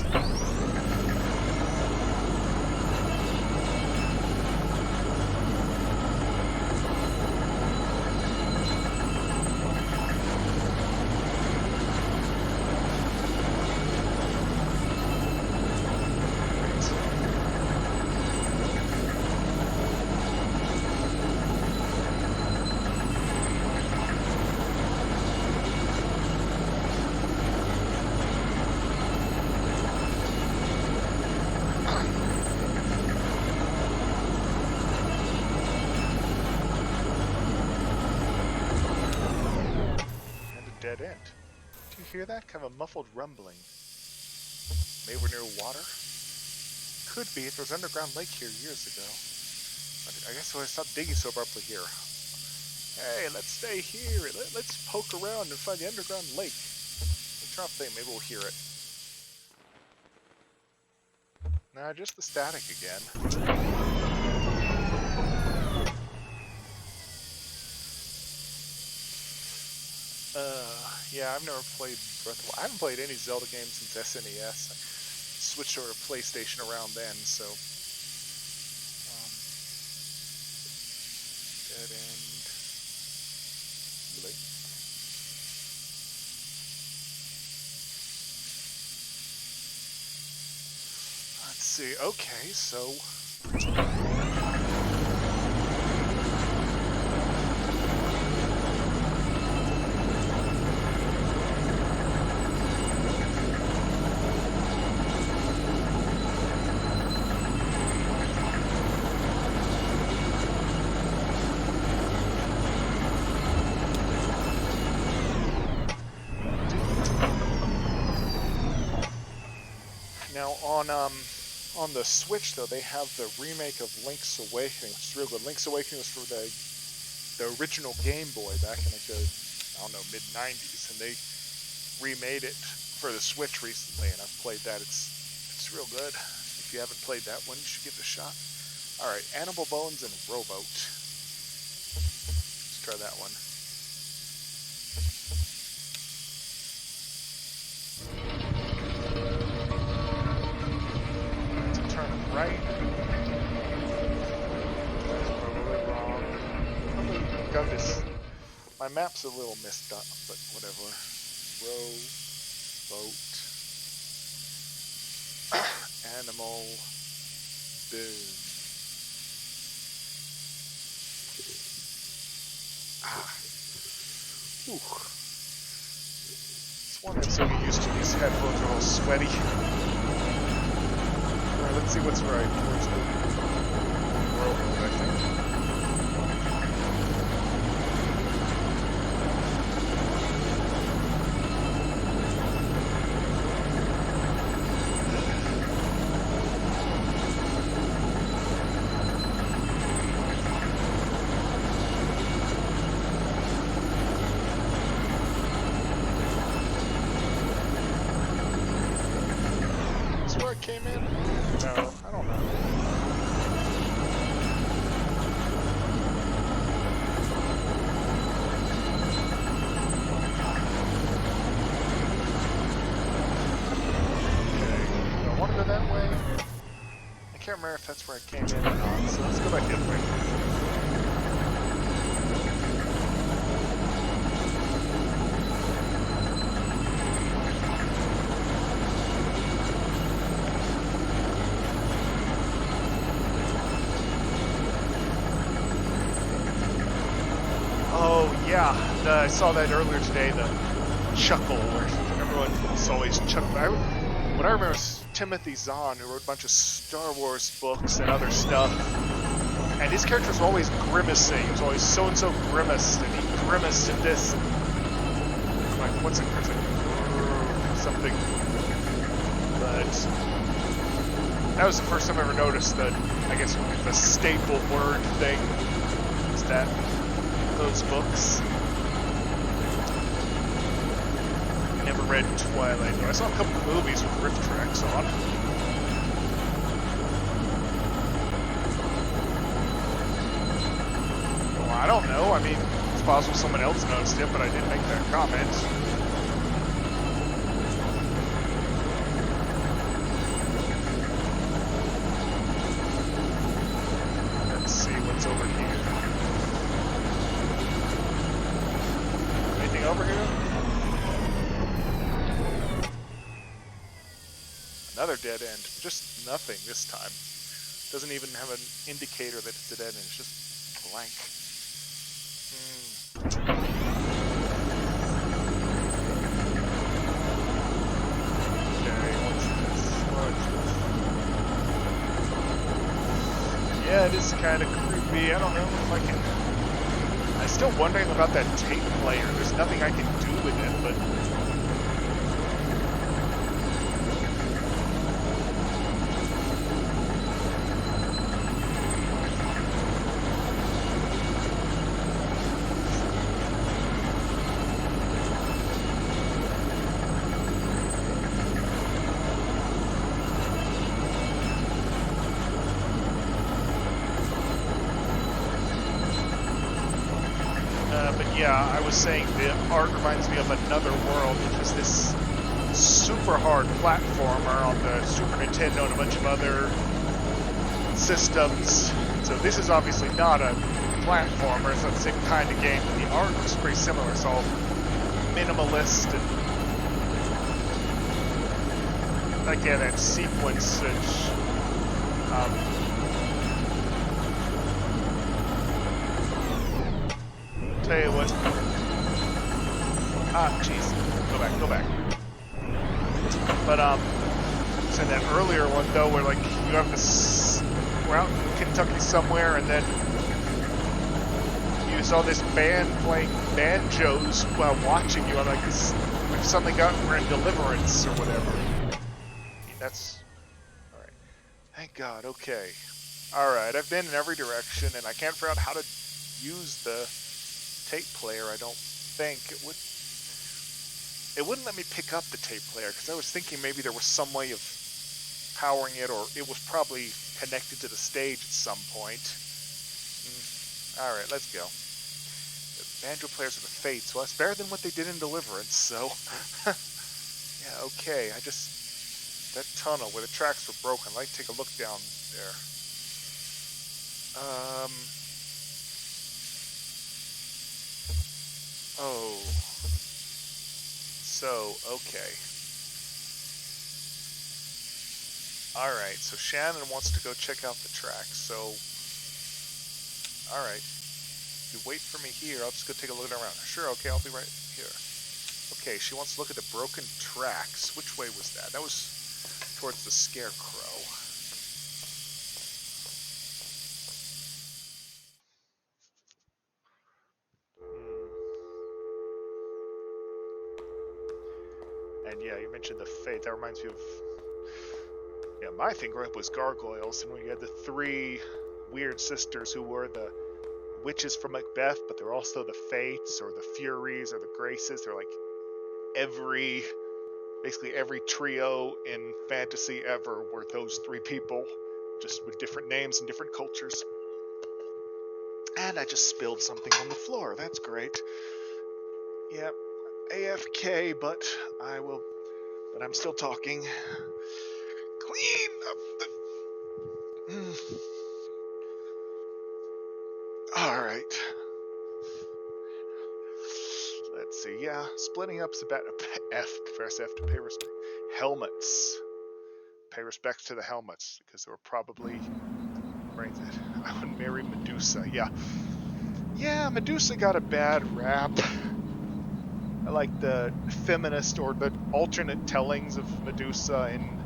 Dead end. Do you hear that? Kind of a muffled rumbling. Maybe we're near water? Could be. There was an underground lake here years ago. I guess we'll stop digging so abruptly here. Hey, let's stay here. Let's poke around and find the underground lake. Let's try to think. Maybe we'll hear it. Nah, just the static again. Yeah, I've never played Breath of the Wild. I haven't played any Zelda games since SNES. I switched over to PlayStation around then, so... dead end... lake. Let's see, okay, so... Now on the Switch though, they have the remake of Link's Awakening, which is real good. Link's Awakening was for the original Game Boy back in like the, I don't know, mid-90s, and they remade it for the Switch recently, and I've played that. It's real good. If you haven't played that one, you should give it a shot. Alright, Animal Bones and Rowboat. Let's try that one. Right? That's probably wrong. Probably got this. My map's a little messed up, but whatever. Row, boat, animal, boom. Ooh. It's one I'm so used to. These headphones are all sweaty. Let's see what's right towards the rowboat, I think. Is this where it came in? No, I don't know. that's where I came in on. So let's go back the other way. Oh yeah, I saw that earlier today. The chuckle where everyone's always chuckling. What I remember is Timothy Zahn, who wrote a bunch of Star Wars books and other stuff, and his characters were always grimacing. He was always so-and-so grimaced, and he grimaced at this. I'm like, what's it? It's like something. But that was the first time I ever noticed that, I guess, the staple word thing is that those books. Never read Twilight, though. I saw a couple of movies with riff tracks on. Well, I don't know. I mean, it's possible someone else noticed it, but I didn't make that comment. Let's see what's over here. Anything over here? Another dead end. Just nothing this time. Doesn't even have an indicator that it's a dead end. It's just blank. Okay, what's this? Yeah, it is kind of creepy. I don't know if I can... I'm still wondering about that tape player. There's nothing I can do with it, but... yeah, I was saying the art reminds me of Another World, which was this super hard platformer on the Super Nintendo and a bunch of other systems. So this is obviously not a platformer, it's not the same kind of game, but the art looks pretty similar. It's all minimalist and like, yeah, that sequence which tell you what. Ah, jeez. Go back. But, so that earlier one, though, where, like, you have this... We're out in Kentucky somewhere, and then you saw this band playing banjos while watching you. I'm like, we've suddenly we're in Deliverance, or whatever. That's... Alright. Thank God, okay. Alright, I've been in every direction, and I can't figure out how to use the tape player. I don't think it wouldn't let me pick up the tape player because I was thinking maybe there was some way of powering it, or it was probably connected to the stage at some point. Alright, let's go. The banjo players are the Fates. Well, that's better than what they did in Deliverance, so... yeah, okay, that tunnel where the tracks were broken, I'd like to take a look down there. Oh. So, okay. Alright, so Shannon wants to go check out the track, so... Alright. You wait for me here, I'll just go take a look around. Sure, okay, I'll be right here. Okay, she wants to look at the broken tracks. Which way was that? That was towards the Scarecrow. And yeah, you mentioned the Fate. That reminds me of... Yeah, my thing growing up was Gargoyles, and we had the three weird sisters who were the witches from Macbeth, but they're also the Fates, or the Furies, or the Graces. They're like basically every trio in fantasy ever were those three people, just with different names and different cultures. And I just spilled something on the floor. That's great. Yep, AFK, but I'm still talking. Clean up the... Alright. Let's see. Yeah, splitting up's about F. Press F to pay respect. Helmets. Pay respect to the helmets because they were probably. Right. I would marry Medusa. Yeah. Yeah, Medusa got a bad rap. I like the feminist or the alternate tellings of Medusa in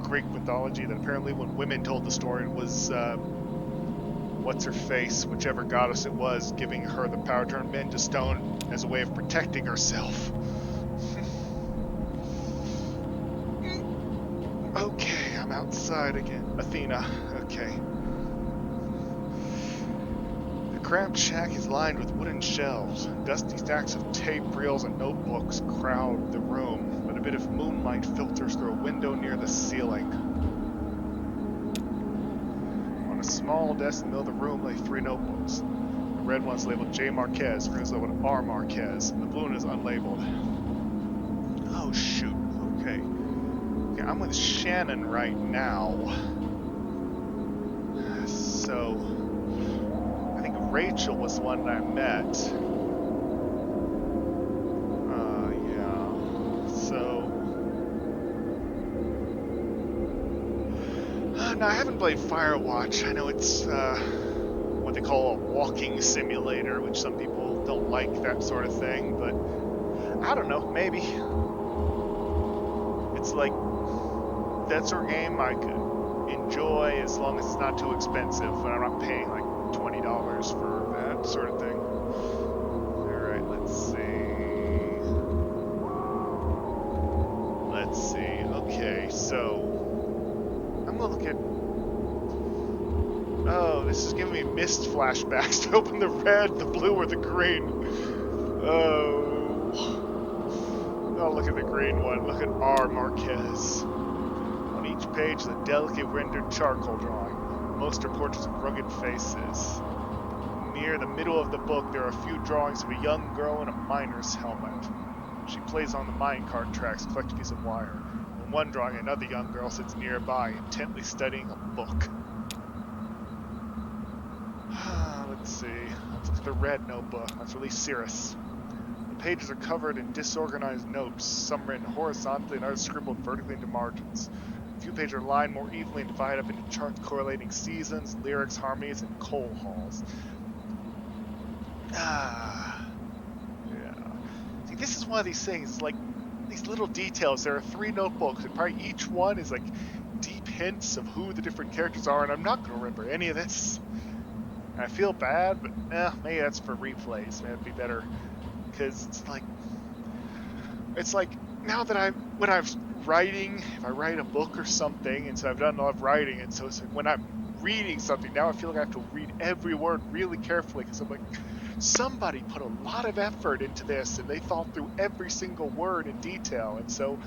Greek mythology that apparently when women told the story it was what's her face, whichever goddess it was, giving her the power to turn men to stone as a way of protecting herself. Okay, I'm outside again. Athena. Okay. The cramped shack is lined with wooden shelves. Dusty stacks of tape reels and notebooks crowd the room, but a bit of moonlight filters through a window near the ceiling. On a small desk in the middle of the room lay 3 notebooks. The red one's labeled J. Marquez, the green one's labeled R. Marquez, and the blue one is unlabeled. Oh, shoot. Okay. Okay, I'm with Shannon right now. So, I think Rachel was the one that I met. Yeah. So, no, I haven't played Firewatch. I know it's what they call a walking simulator, which some people don't like that sort of thing, but I don't know, maybe. It's like that sort of game I could enjoy as long as it's not too expensive, but I'm not paying like $20 for that sort of thing. Alright, let's see. Let's see. Okay, so I'm gonna look at. Oh, this is giving me missed flashbacks to open the red, the blue, or the green. Oh. Oh, look at the green one. Look at R. Marquez. On each page is a delicate rendered charcoal drawing. Most are portraits of rugged faces. Near the middle of the book, there are a few drawings of a young girl in a miner's helmet. She plays on the minecart tracks, collecting a piece of wire. In one drawing, another young girl sits nearby, intently studying a book. Let's see. Let's look at the red notebook. Let's release Cirrus. The pages are covered in disorganized notes, some written horizontally and others scribbled vertically into margins. A few pages are lined more evenly and divided up into charts correlating seasons, lyrics, harmonies, and coal halls. Yeah. See, this is one of these things, like, these little details. There are 3 notebooks, and probably each one is, like, deep hints of who the different characters are, and I'm not going to remember any of this. And I feel bad, but, maybe that's for replays. Maybe it'd be better. Because it's like, now that when I'm writing, if I write a book or something, and so I've done a lot of writing, and so it's like when I'm reading something, now I feel like I have to read every word really carefully, because I'm like, somebody put a lot of effort into this, and they thought through every single word in detail, and so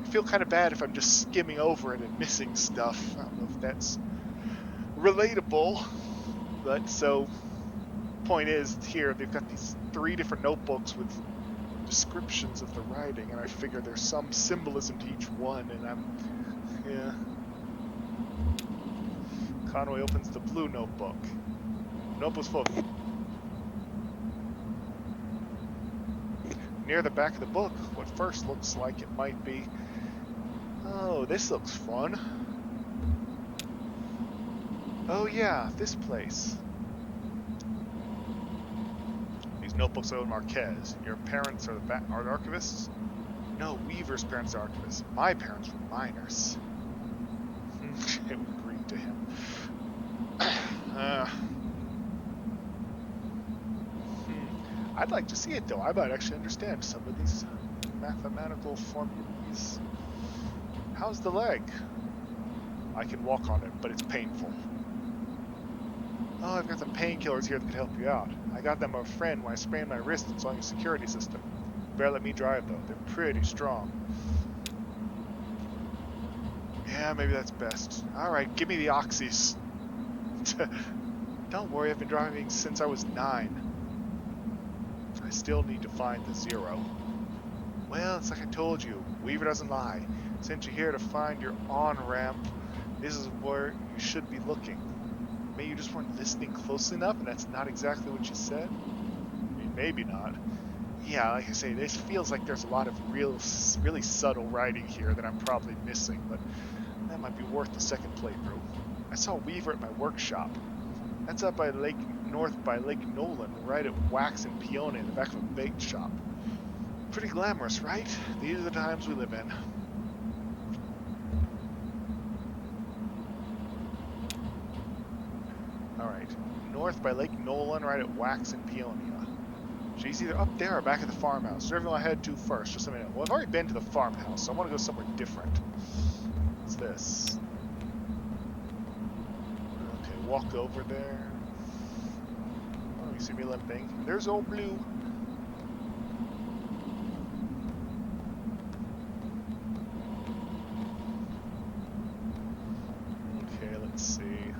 I feel kind of bad if I'm just skimming over it and missing stuff. I don't know if that's relatable, but so, point is, here, they've got these 3 different notebooks with descriptions of the writing, and I figure there's some symbolism to each one, and yeah. Conway opens the blue notebook. Notebook's full. Near the back of the book, what first looks like it might be. Oh, this looks fun. Oh yeah, this place. Notebooks of Marquez. Your parents are the archivists? No, Weaver's parents are archivists. My parents were miners. It agreed to him. I'd like to see it though. I might actually understand some of these mathematical formulas. How's the leg? I can walk on it, but it's painful. Oh, I've got some painkillers here that could help you out. I got them from a friend when I sprained my wrist installing a security system. Better let me drive, though. They're pretty strong. Yeah, maybe that's best. Alright, give me the oxys. Don't worry, I've been driving since I was 9. I still need to find the 0. Well, it's like I told you. Weaver doesn't lie. Sent you here to find your on-ramp. This is where you should be looking. Maybe you just weren't listening close enough, and that's not exactly what you said. I mean, maybe not. Yeah, like I say, this feels like there's a lot of really subtle writing here that I'm probably missing, but that might be worth the second playthrough. I saw Weaver at my workshop. That's up by north by Lake Nolan, right at Wax and Peony in the back of a bait shop. Pretty glamorous, right? These are the times we live in. Alright, north by Lake Nolan, right at Wax and Peonia. She's either up there or back at the farmhouse. Wherever I head to first, just let me know. Well, I've already been to the farmhouse, so I want to go somewhere different. What's this? Okay, walk over there. Oh, you see me limping. There's old Blue. Okay, let's see.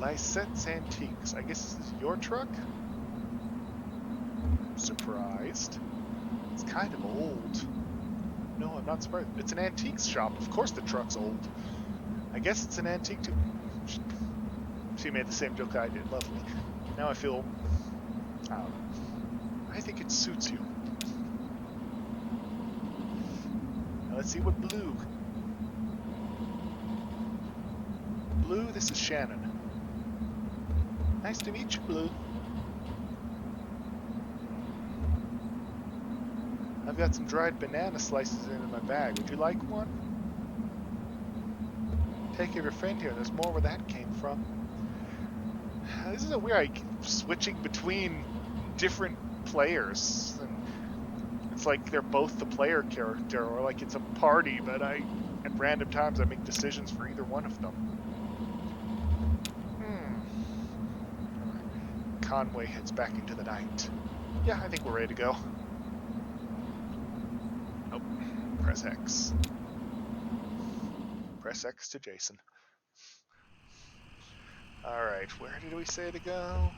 Lysette's Antiques. I guess this is your truck? Surprised. It's kind of old. No, I'm not surprised. It's an antiques shop. Of course the truck's old. I guess it's an antique too. She made the same joke I did. Lovely. Now I feel... I don't know. I think it suits you. Now let's see what Blue... Blue, this is Shannon. Nice to meet you, Blue. I've got some dried banana slices in my bag. Would you like one? Take care of your friend here. There's more where that came from. This is a weird, like, switching between different players. And it's like they're both the player character, or like it's a party, but at random times I make decisions for either one of them. Conway heads back into the night. Yeah, I think we're ready to go. Oh, press X. Press X to Jason. Alright, where did we say to go?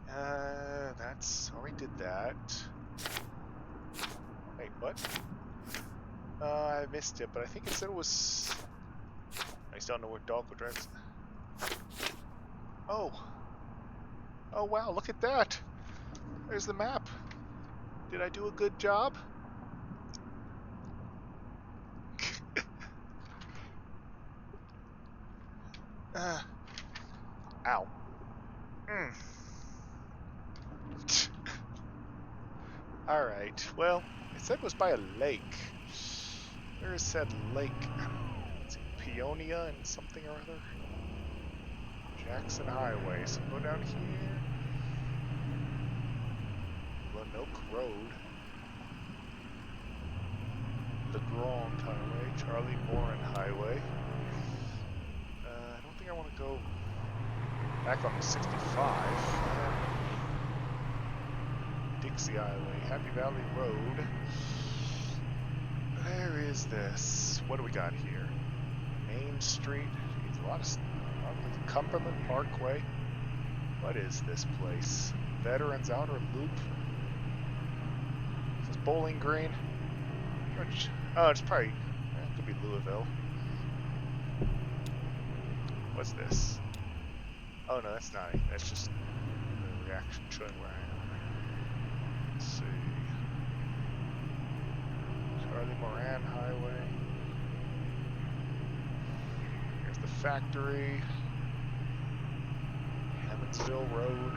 That's... already did that. Wait, what? I missed it, but I think it said it was... I just don't know where Dogwood drives. Oh! Oh wow, look at that! There's the map. Did I do a good job? Ow. Alright, well, it said it was by a lake. Where is said lake? Let's see, Peonia and something or other? Jackson Highway, so go down here. Lanoke Road. The Grand Highway, Charlie Morin Highway. I don't think I want to go back on the 65. Dixie Highway, Happy Valley Road. Where is this? What do we got here? Main Street. It's a lot of Cumberland Parkway. What is this place? Veterans Outer Loop. Is this Bowling Green? Oh, it's probably... it could be Louisville. What's this? Oh no, that's not it. That's just the reaction showing where I am. Let's see. Charlie Moran Highway. Here's the factory. Emmetsville Road.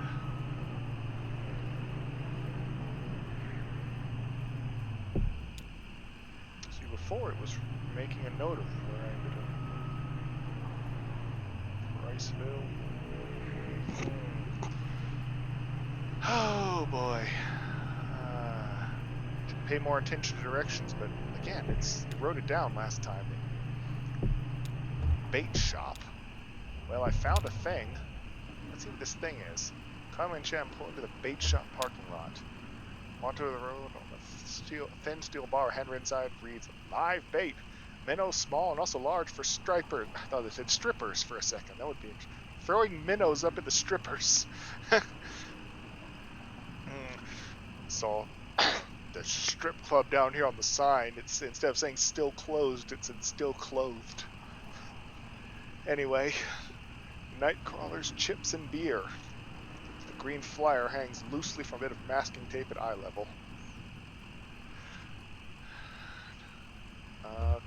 See, before it was making a note of where I ended up. Riceville. Oh boy. To pay more attention to directions, but again, it wrote it down last time. Bait shop. Well, I found a thing. Let's see what this thing is. Conway and Sham pull into the bait shop parking lot. Onto the road on the thin steel bar, handle inside reads live bait. Minnows small and also large for stripers. I thought it said strippers for a second. That would be interesting. Throwing minnows up at the strippers. So, the strip club down here on the sign. It's instead of saying still closed, it said still clothed. Anyway, Nightcrawler's chips and beer. The green flyer hangs loosely from a bit of masking tape at eye level.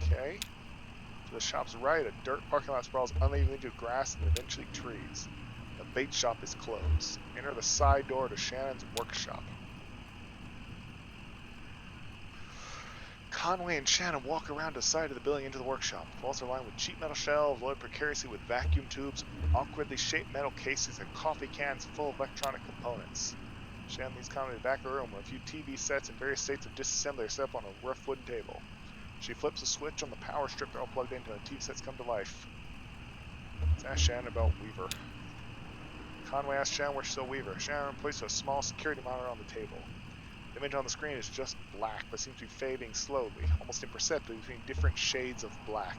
Okay. To the shop's right, a dirt parking lot sprawls unevenly to grass and eventually trees. The bait shop is closed. Enter the side door to Shannon's workshop. Conway and Shannon walk around the side of the building into the workshop. The walls are lined with cheap metal shelves loaded precariously with vacuum tubes, awkwardly shaped metal cases, and coffee cans full of electronic components. Shannon leads Conway to the back of the room where a few TV sets in various states of disassembly are set up on a rough wooden table. She flips a switch on the power strip they're all plugged into and the TV sets come to life. Let's ask Shannon about Weaver. Conway asks Shannon where she saw Weaver. Shannon points to a small security monitor on the table. The image on the screen is just black, but seems to be fading slowly, almost imperceptibly between different shades of black.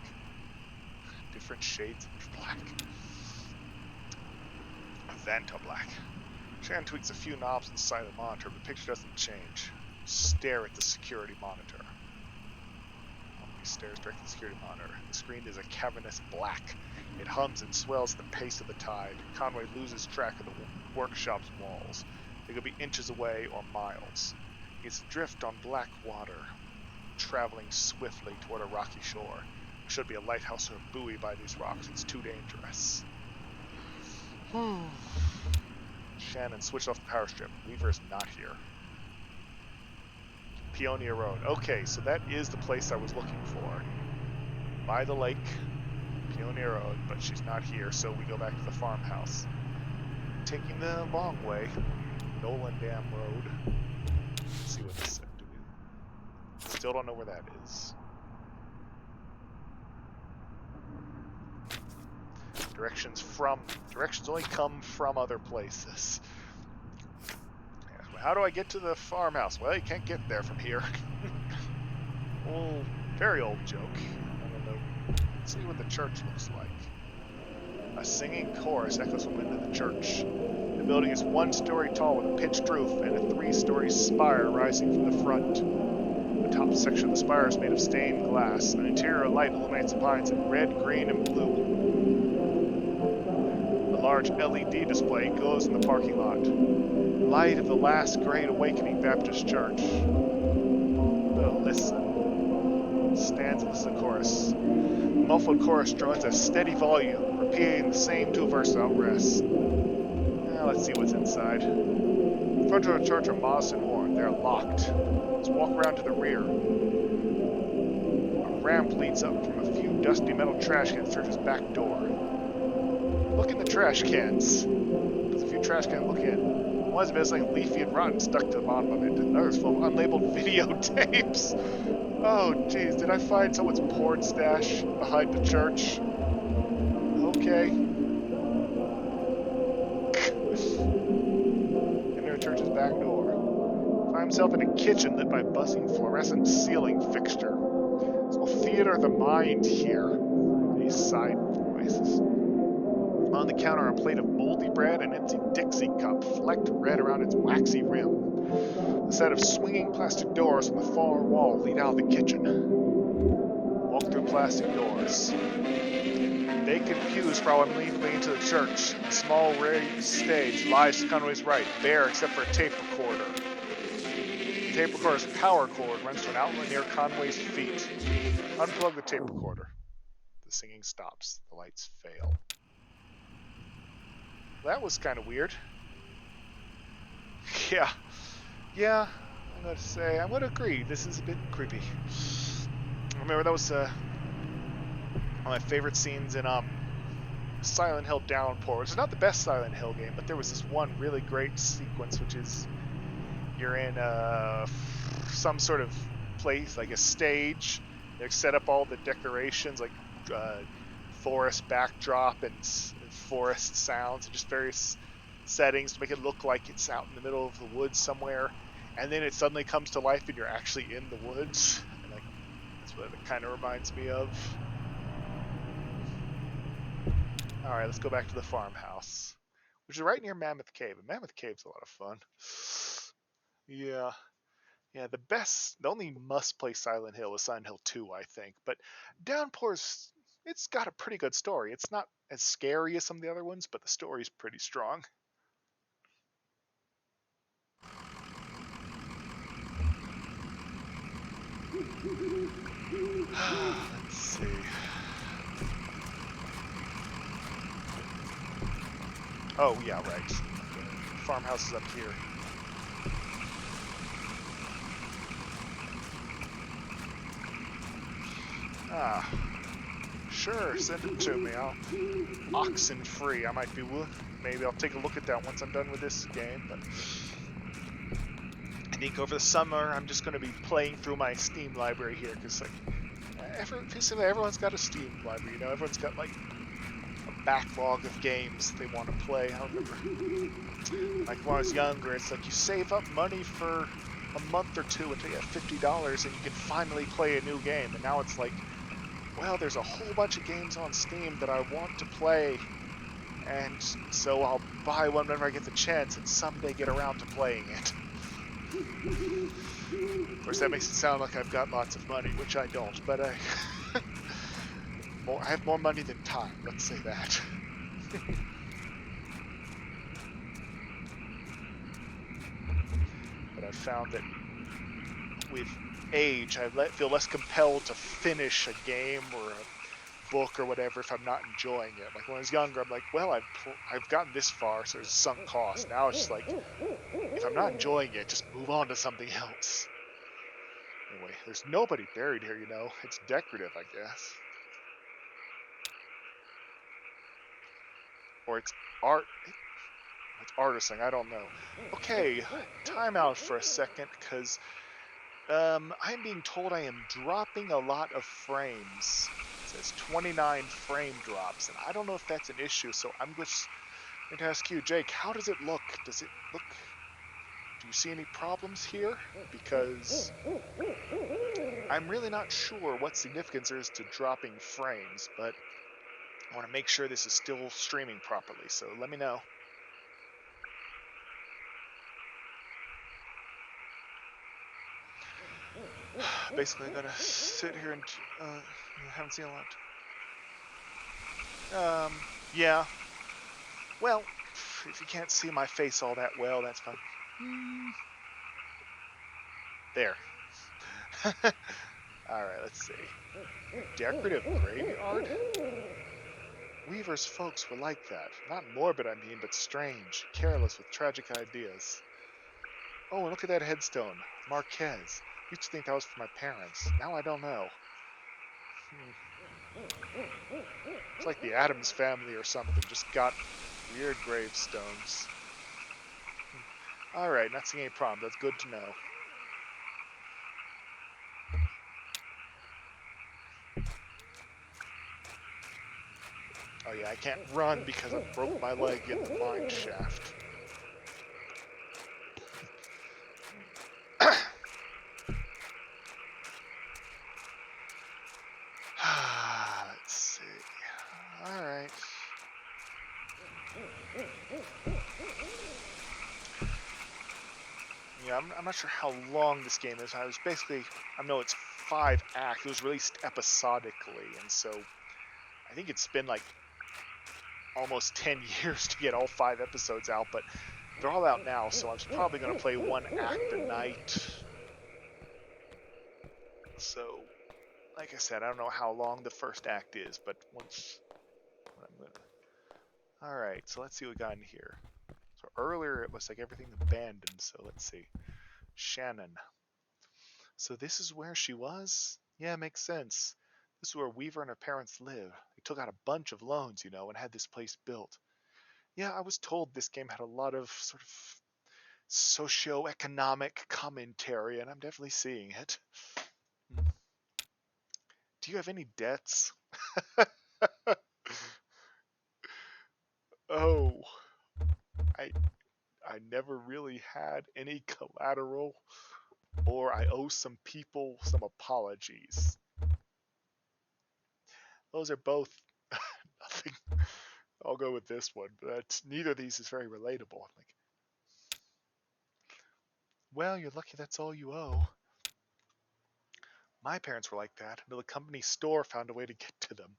Different shades of black. Vanta black. Shannon tweaks a few knobs on the side of the monitor, but the picture doesn't change. Stare at the security monitor. He stares directly at the security monitor. The screen is a cavernous black. It hums and swells at the pace of the tide. Conway loses track of the workshop's walls. They could be inches away or miles. It's adrift on black water, traveling swiftly toward a rocky shore. There should be a lighthouse or a buoy by these rocks. It's too dangerous. Shannon switched off the power strip. Weaver is not here. Peonia Road. Okay, so that is the place I was looking for. By the lake, Peonia Road, but she's not here, so we go back to the farmhouse. Taking the long way, Nolan Dam Road. Let's see what this said. Still don't know where that is. Directions only come from other places. How do I get to the farmhouse? Well, you can't get there from here. Old, very old joke. I don't know. Let's see what the church looks like. A singing chorus echoes from within the church. The building is 1 story tall with a pitched roof and a 3-story spire rising from the front. The top section of the spire is made of stained glass. An interior light illuminates the pines in red, green, and blue. A large LED display glows in the parking lot. Light of the Last Great Awakening Baptist Church. Oh, listen. Stands and listens to the chorus. The muffled chorus drones at a steady volume, repeating the same 2 verses without rest. Now let's see what's inside. The front door of the church are modest and worn. They're locked. Let's walk around to the rear. A ramp leads up from a few dusty metal trash cans to the church's back door. Look in the trash cans. There's a few trash cans to look in. One has a bit of something leafy and rotten stuck to the bottom of it. Another's full of unlabeled videotapes. Oh, jeez, did I find someone's porn stash behind the church? Okay. Enter the church's back door. Find himself in a kitchen lit by a buzzing fluorescent ceiling fixture. There's no theater of the mind here. These side voices. On the counter are a plate of moldy bread and an empty Dixie cup, flecked red around its waxy rim. A set of swinging plastic doors on the far wall lead out of the kitchen. Walk through plastic doors. Vacant pews probably leading into the church. A small raised stage lies to Conway's right, bare except for a tape recorder. The tape recorder's power cord runs to an outlet near Conway's feet. Unplug the tape recorder. The singing stops. The lights fail. That was kind of weird. Yeah, I'm going to agree, this is a bit creepy. I remember that was one of my favorite scenes in Silent Hill Downpour, which is not the best Silent Hill game, but there was this one really great sequence, which is you're in some sort of place, like a stage. They set up all the decorations, like forest backdrop and forest sounds, and just various settings to make it look like it's out in the middle of the woods somewhere, and then it suddenly comes to life and you're actually in the woods, and that's what it kind of reminds me of. Alright, let's go back to the farmhouse, which is right near Mammoth Cave, and Mammoth Cave's a lot of fun. Yeah. Yeah, the only must-play Silent Hill is Silent Hill 2, I think. But Downpour's, it's got a pretty good story. It's not as scary as some of the other ones, but the story's pretty strong. Let's see. Oh, yeah, right. Farmhouse is up here. Ah, sure, send it to me. I'll oxen free. I might be willing. Maybe I'll take a look at that once I'm done with this game. But I think over the summer I'm just going to be playing through my Steam library here because like everyone's got a Steam library. You know, everyone's got like a backlog of games they want to play. I remember, like when I was younger, it's like you save up money for a month or two until you have $50 and you can finally play a new game. And now it's like, well, there's a whole bunch of games on Steam that I want to play, and so I'll buy one whenever I get the chance and someday get around to playing it. Of course, that makes it sound like I've got lots of money, which I don't, but I have more money than time, let's say that. But I've found that with age, I feel less compelled to finish a game or a book or whatever if I'm not enjoying it. Like when I was younger, I'm like, well, I've gotten this far, so there's sunk cost. Now it's just like, if I'm not enjoying it, just move on to something else. Anyway, there's nobody buried here, you know. It's decorative, I guess. Or it's art. It's artisting, I don't know. Okay, time out for a second, because I'm being told I am dropping a lot of frames. It says 29 frame drops, and I don't know if that's an issue, so I'm just going to ask you, Jake, how does it look? Does it look... Do you see any problems here? Because I'm really not sure what significance there is to dropping frames, but I want to make sure this is still streaming properly, so let me know. Basically, I'm gonna sit here and haven't seen a lot. Yeah. Well, if you can't see my face all that well, that's fine. There. Alright, let's see. Decorative graveyard? Weaver's folks were like that. Not morbid, I mean, but strange. Careless with tragic ideas. Oh, and look at that headstone. Marquez. Used to think that was for my parents. Now I don't know. It's like the Addams family or something. Just got weird gravestones. Alright, not seeing any problem. That's good to know. Oh yeah, I can't run because I broke my leg in the mine shaft. Let's see. Alright. Yeah, I'm not sure how long this game is. I know it's 5 acts. It was released episodically, and so I think it's been like almost 10 years to get all 5 episodes out, but they're all out now, so I'm probably going to play 1 act a night. So, like I said, I don't know how long the first act is, but Alright, so let's see what we got in here. So earlier it looks like everything abandoned, so let's see. Shannon. So this is where she was? Yeah, makes sense. This is where Weaver and her parents live. They took out a bunch of loans, you know, and had this place built. Yeah, I was told this game had a lot of sort of socio-economic commentary, and I'm definitely seeing it. Do you have any debts? Oh, I I never really had any collateral, or I owe some people some apologies. Those are both nothing. I'll go with this one, but neither of these is very relatable. Like, Well, you're lucky that's all you owe. My parents were like that until the company store found a way to get to them.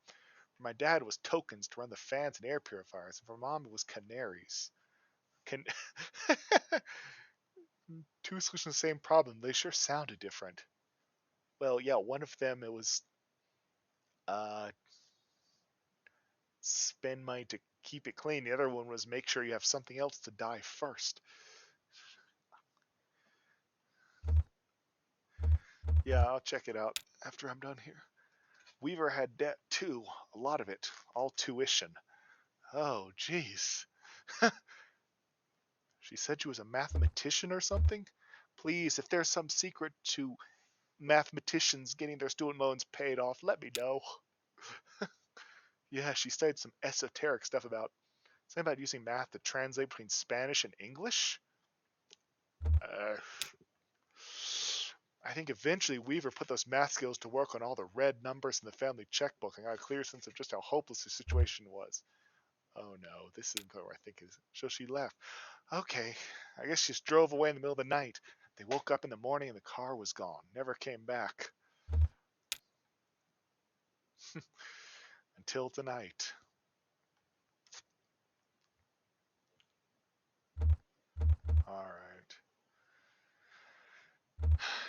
For my dad, it was tokens to run the fans and air purifiers, and for mom, it was canaries. Can Two solutions, same problem. They sure sounded different. Well, yeah, one of them it was uh, spend money to keep it clean. The other one was make sure you have something else to die first. Yeah, I'll check it out after I'm done here. Weaver had debt too, a lot of it, all tuition. Oh, jeez. She said she was a mathematician or something? Please, if there's some secret to mathematicians getting their student loans paid off, let me know. Yeah, she studied some esoteric stuff about something about using math to translate between Spanish and English. Uh, I think eventually Weaver put those math skills to work on all the red numbers in the family checkbook and got a clear sense of just how hopeless the situation was. Oh no, this isn't where I think is. So she left. Okay, I guess she just drove away in the middle of the night. They woke up in the morning and the car was gone. Never came back. Until tonight. Alright.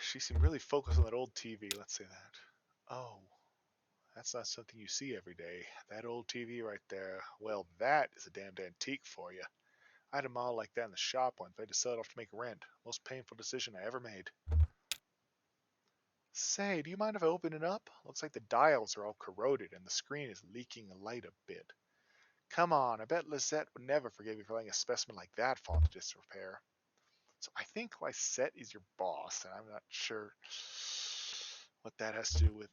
She seemed really focused on that old TV, let's say that. Oh, that's not something you see every day. That old TV right there. Well, that is a damned antique for you. I had a model like that in the shop once. I had to sell it off to make rent. Most painful decision I ever made. Say, do you mind if I open it up? Looks like the dials are all corroded and the screen is leaking light a bit. Come on, I bet Lisette would never forgive you for letting a specimen like that fall into disrepair. So I think Lisette is your boss, and I'm not sure what that has to do with.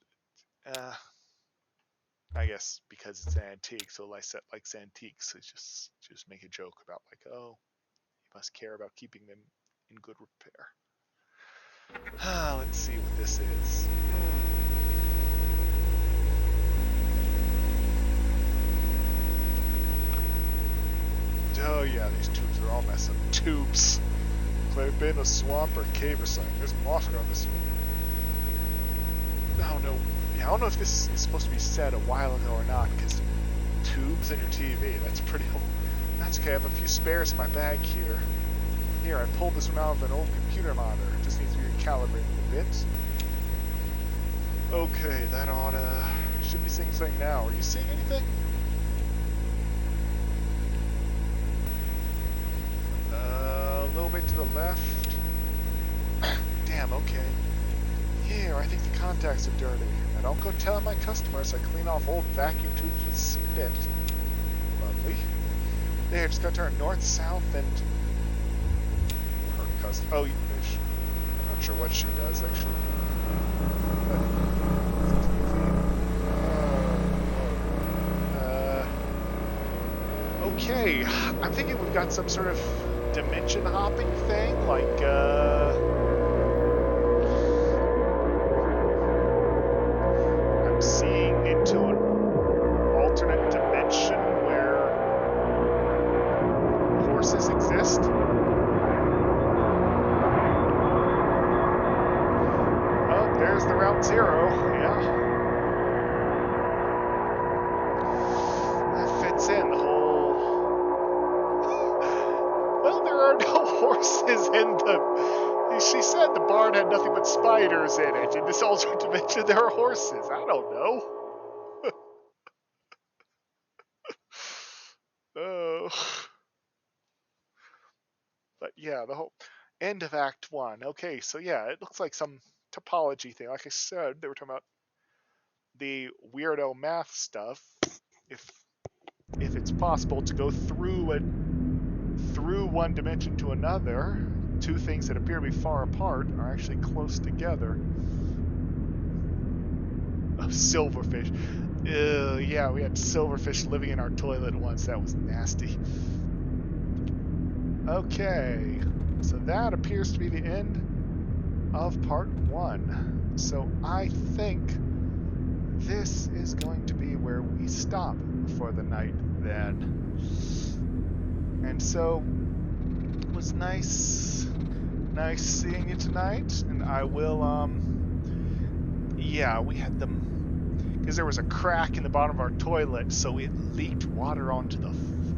I guess because it's an antique, so Lisette likes antiques. So just make a joke about like, oh, you must care about keeping them in good repair. Let's see what this is. Oh yeah, these tubes are all messed up. Tubes. Could have been a swamp or a cave or something. There's moss on this one. Oh no. Yeah, I don't know if this is supposed to be said a while ago or not, because tubes in your TV, that's pretty old. That's okay, I have a few spares in my bag here. Here, I pulled this one out of an old computer monitor. It just needs to be recalibrated a bit. Okay, that oughta... should be seeing something now. Are you seeing anything? A little bit to the left. Damn, okay. Here, I think the contacts are dirty. Now don't go telling my customers I clean off old vacuum tubes with spit. Lovely. There, just gotta turn north, south, and... her customer... oh, I'm not sure what she does, actually. Okay, I'm thinking we've got some sort of dimension hopping thing, like, I'm seeing into an alternate dimension where horses exist. Oh, there's the Route Zero, yeah. That fits in the whole... well, there are no horses in the... she said the barn had nothing but spiders in it. In this alternate dimension, there are horses. I don't know. Oh. But yeah, the whole end of Act 1. Okay, so yeah, it looks like some topology thing. Like I said, they were talking about the weirdo math stuff. If it's possible to go through one dimension to another, two things that appear to be far apart are actually close together. Oh, silverfish. Yeah, we had silverfish living in our toilet once. That was nasty. Okay, so that appears to be the end of part 1. So I think this is going to be where we stop for the night then. And so it was nice nice seeing you tonight, and I will, yeah, we had them, because there was a crack in the bottom of our toilet, so it leaked water onto the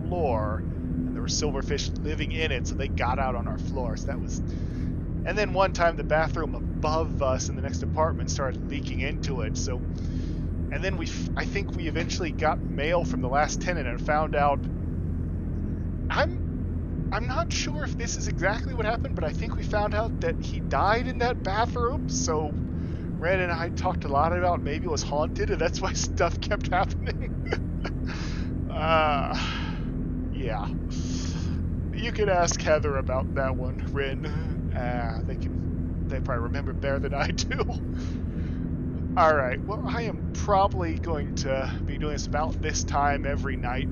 floor, and there were silverfish living in it, so they got out on our floor, so that was, and then one time the bathroom above us in the next apartment started leaking into it, so, and then I think we eventually got mail from the last tenant and found out, I'm not sure if this is exactly what happened, but I think we found out that he died in that bathroom, so Ren and I talked a lot about maybe it was haunted, and that's why stuff kept happening. Yeah. You can ask Heather about that one, Ren. They probably remember better than I do. Alright, well, I am probably going to be doing this about this time every night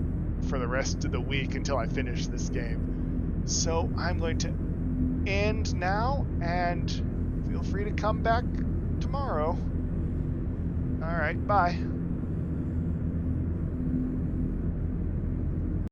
for the rest of the week until I finish this game. So I'm going to end now, and feel free to come back tomorrow. Alright, bye.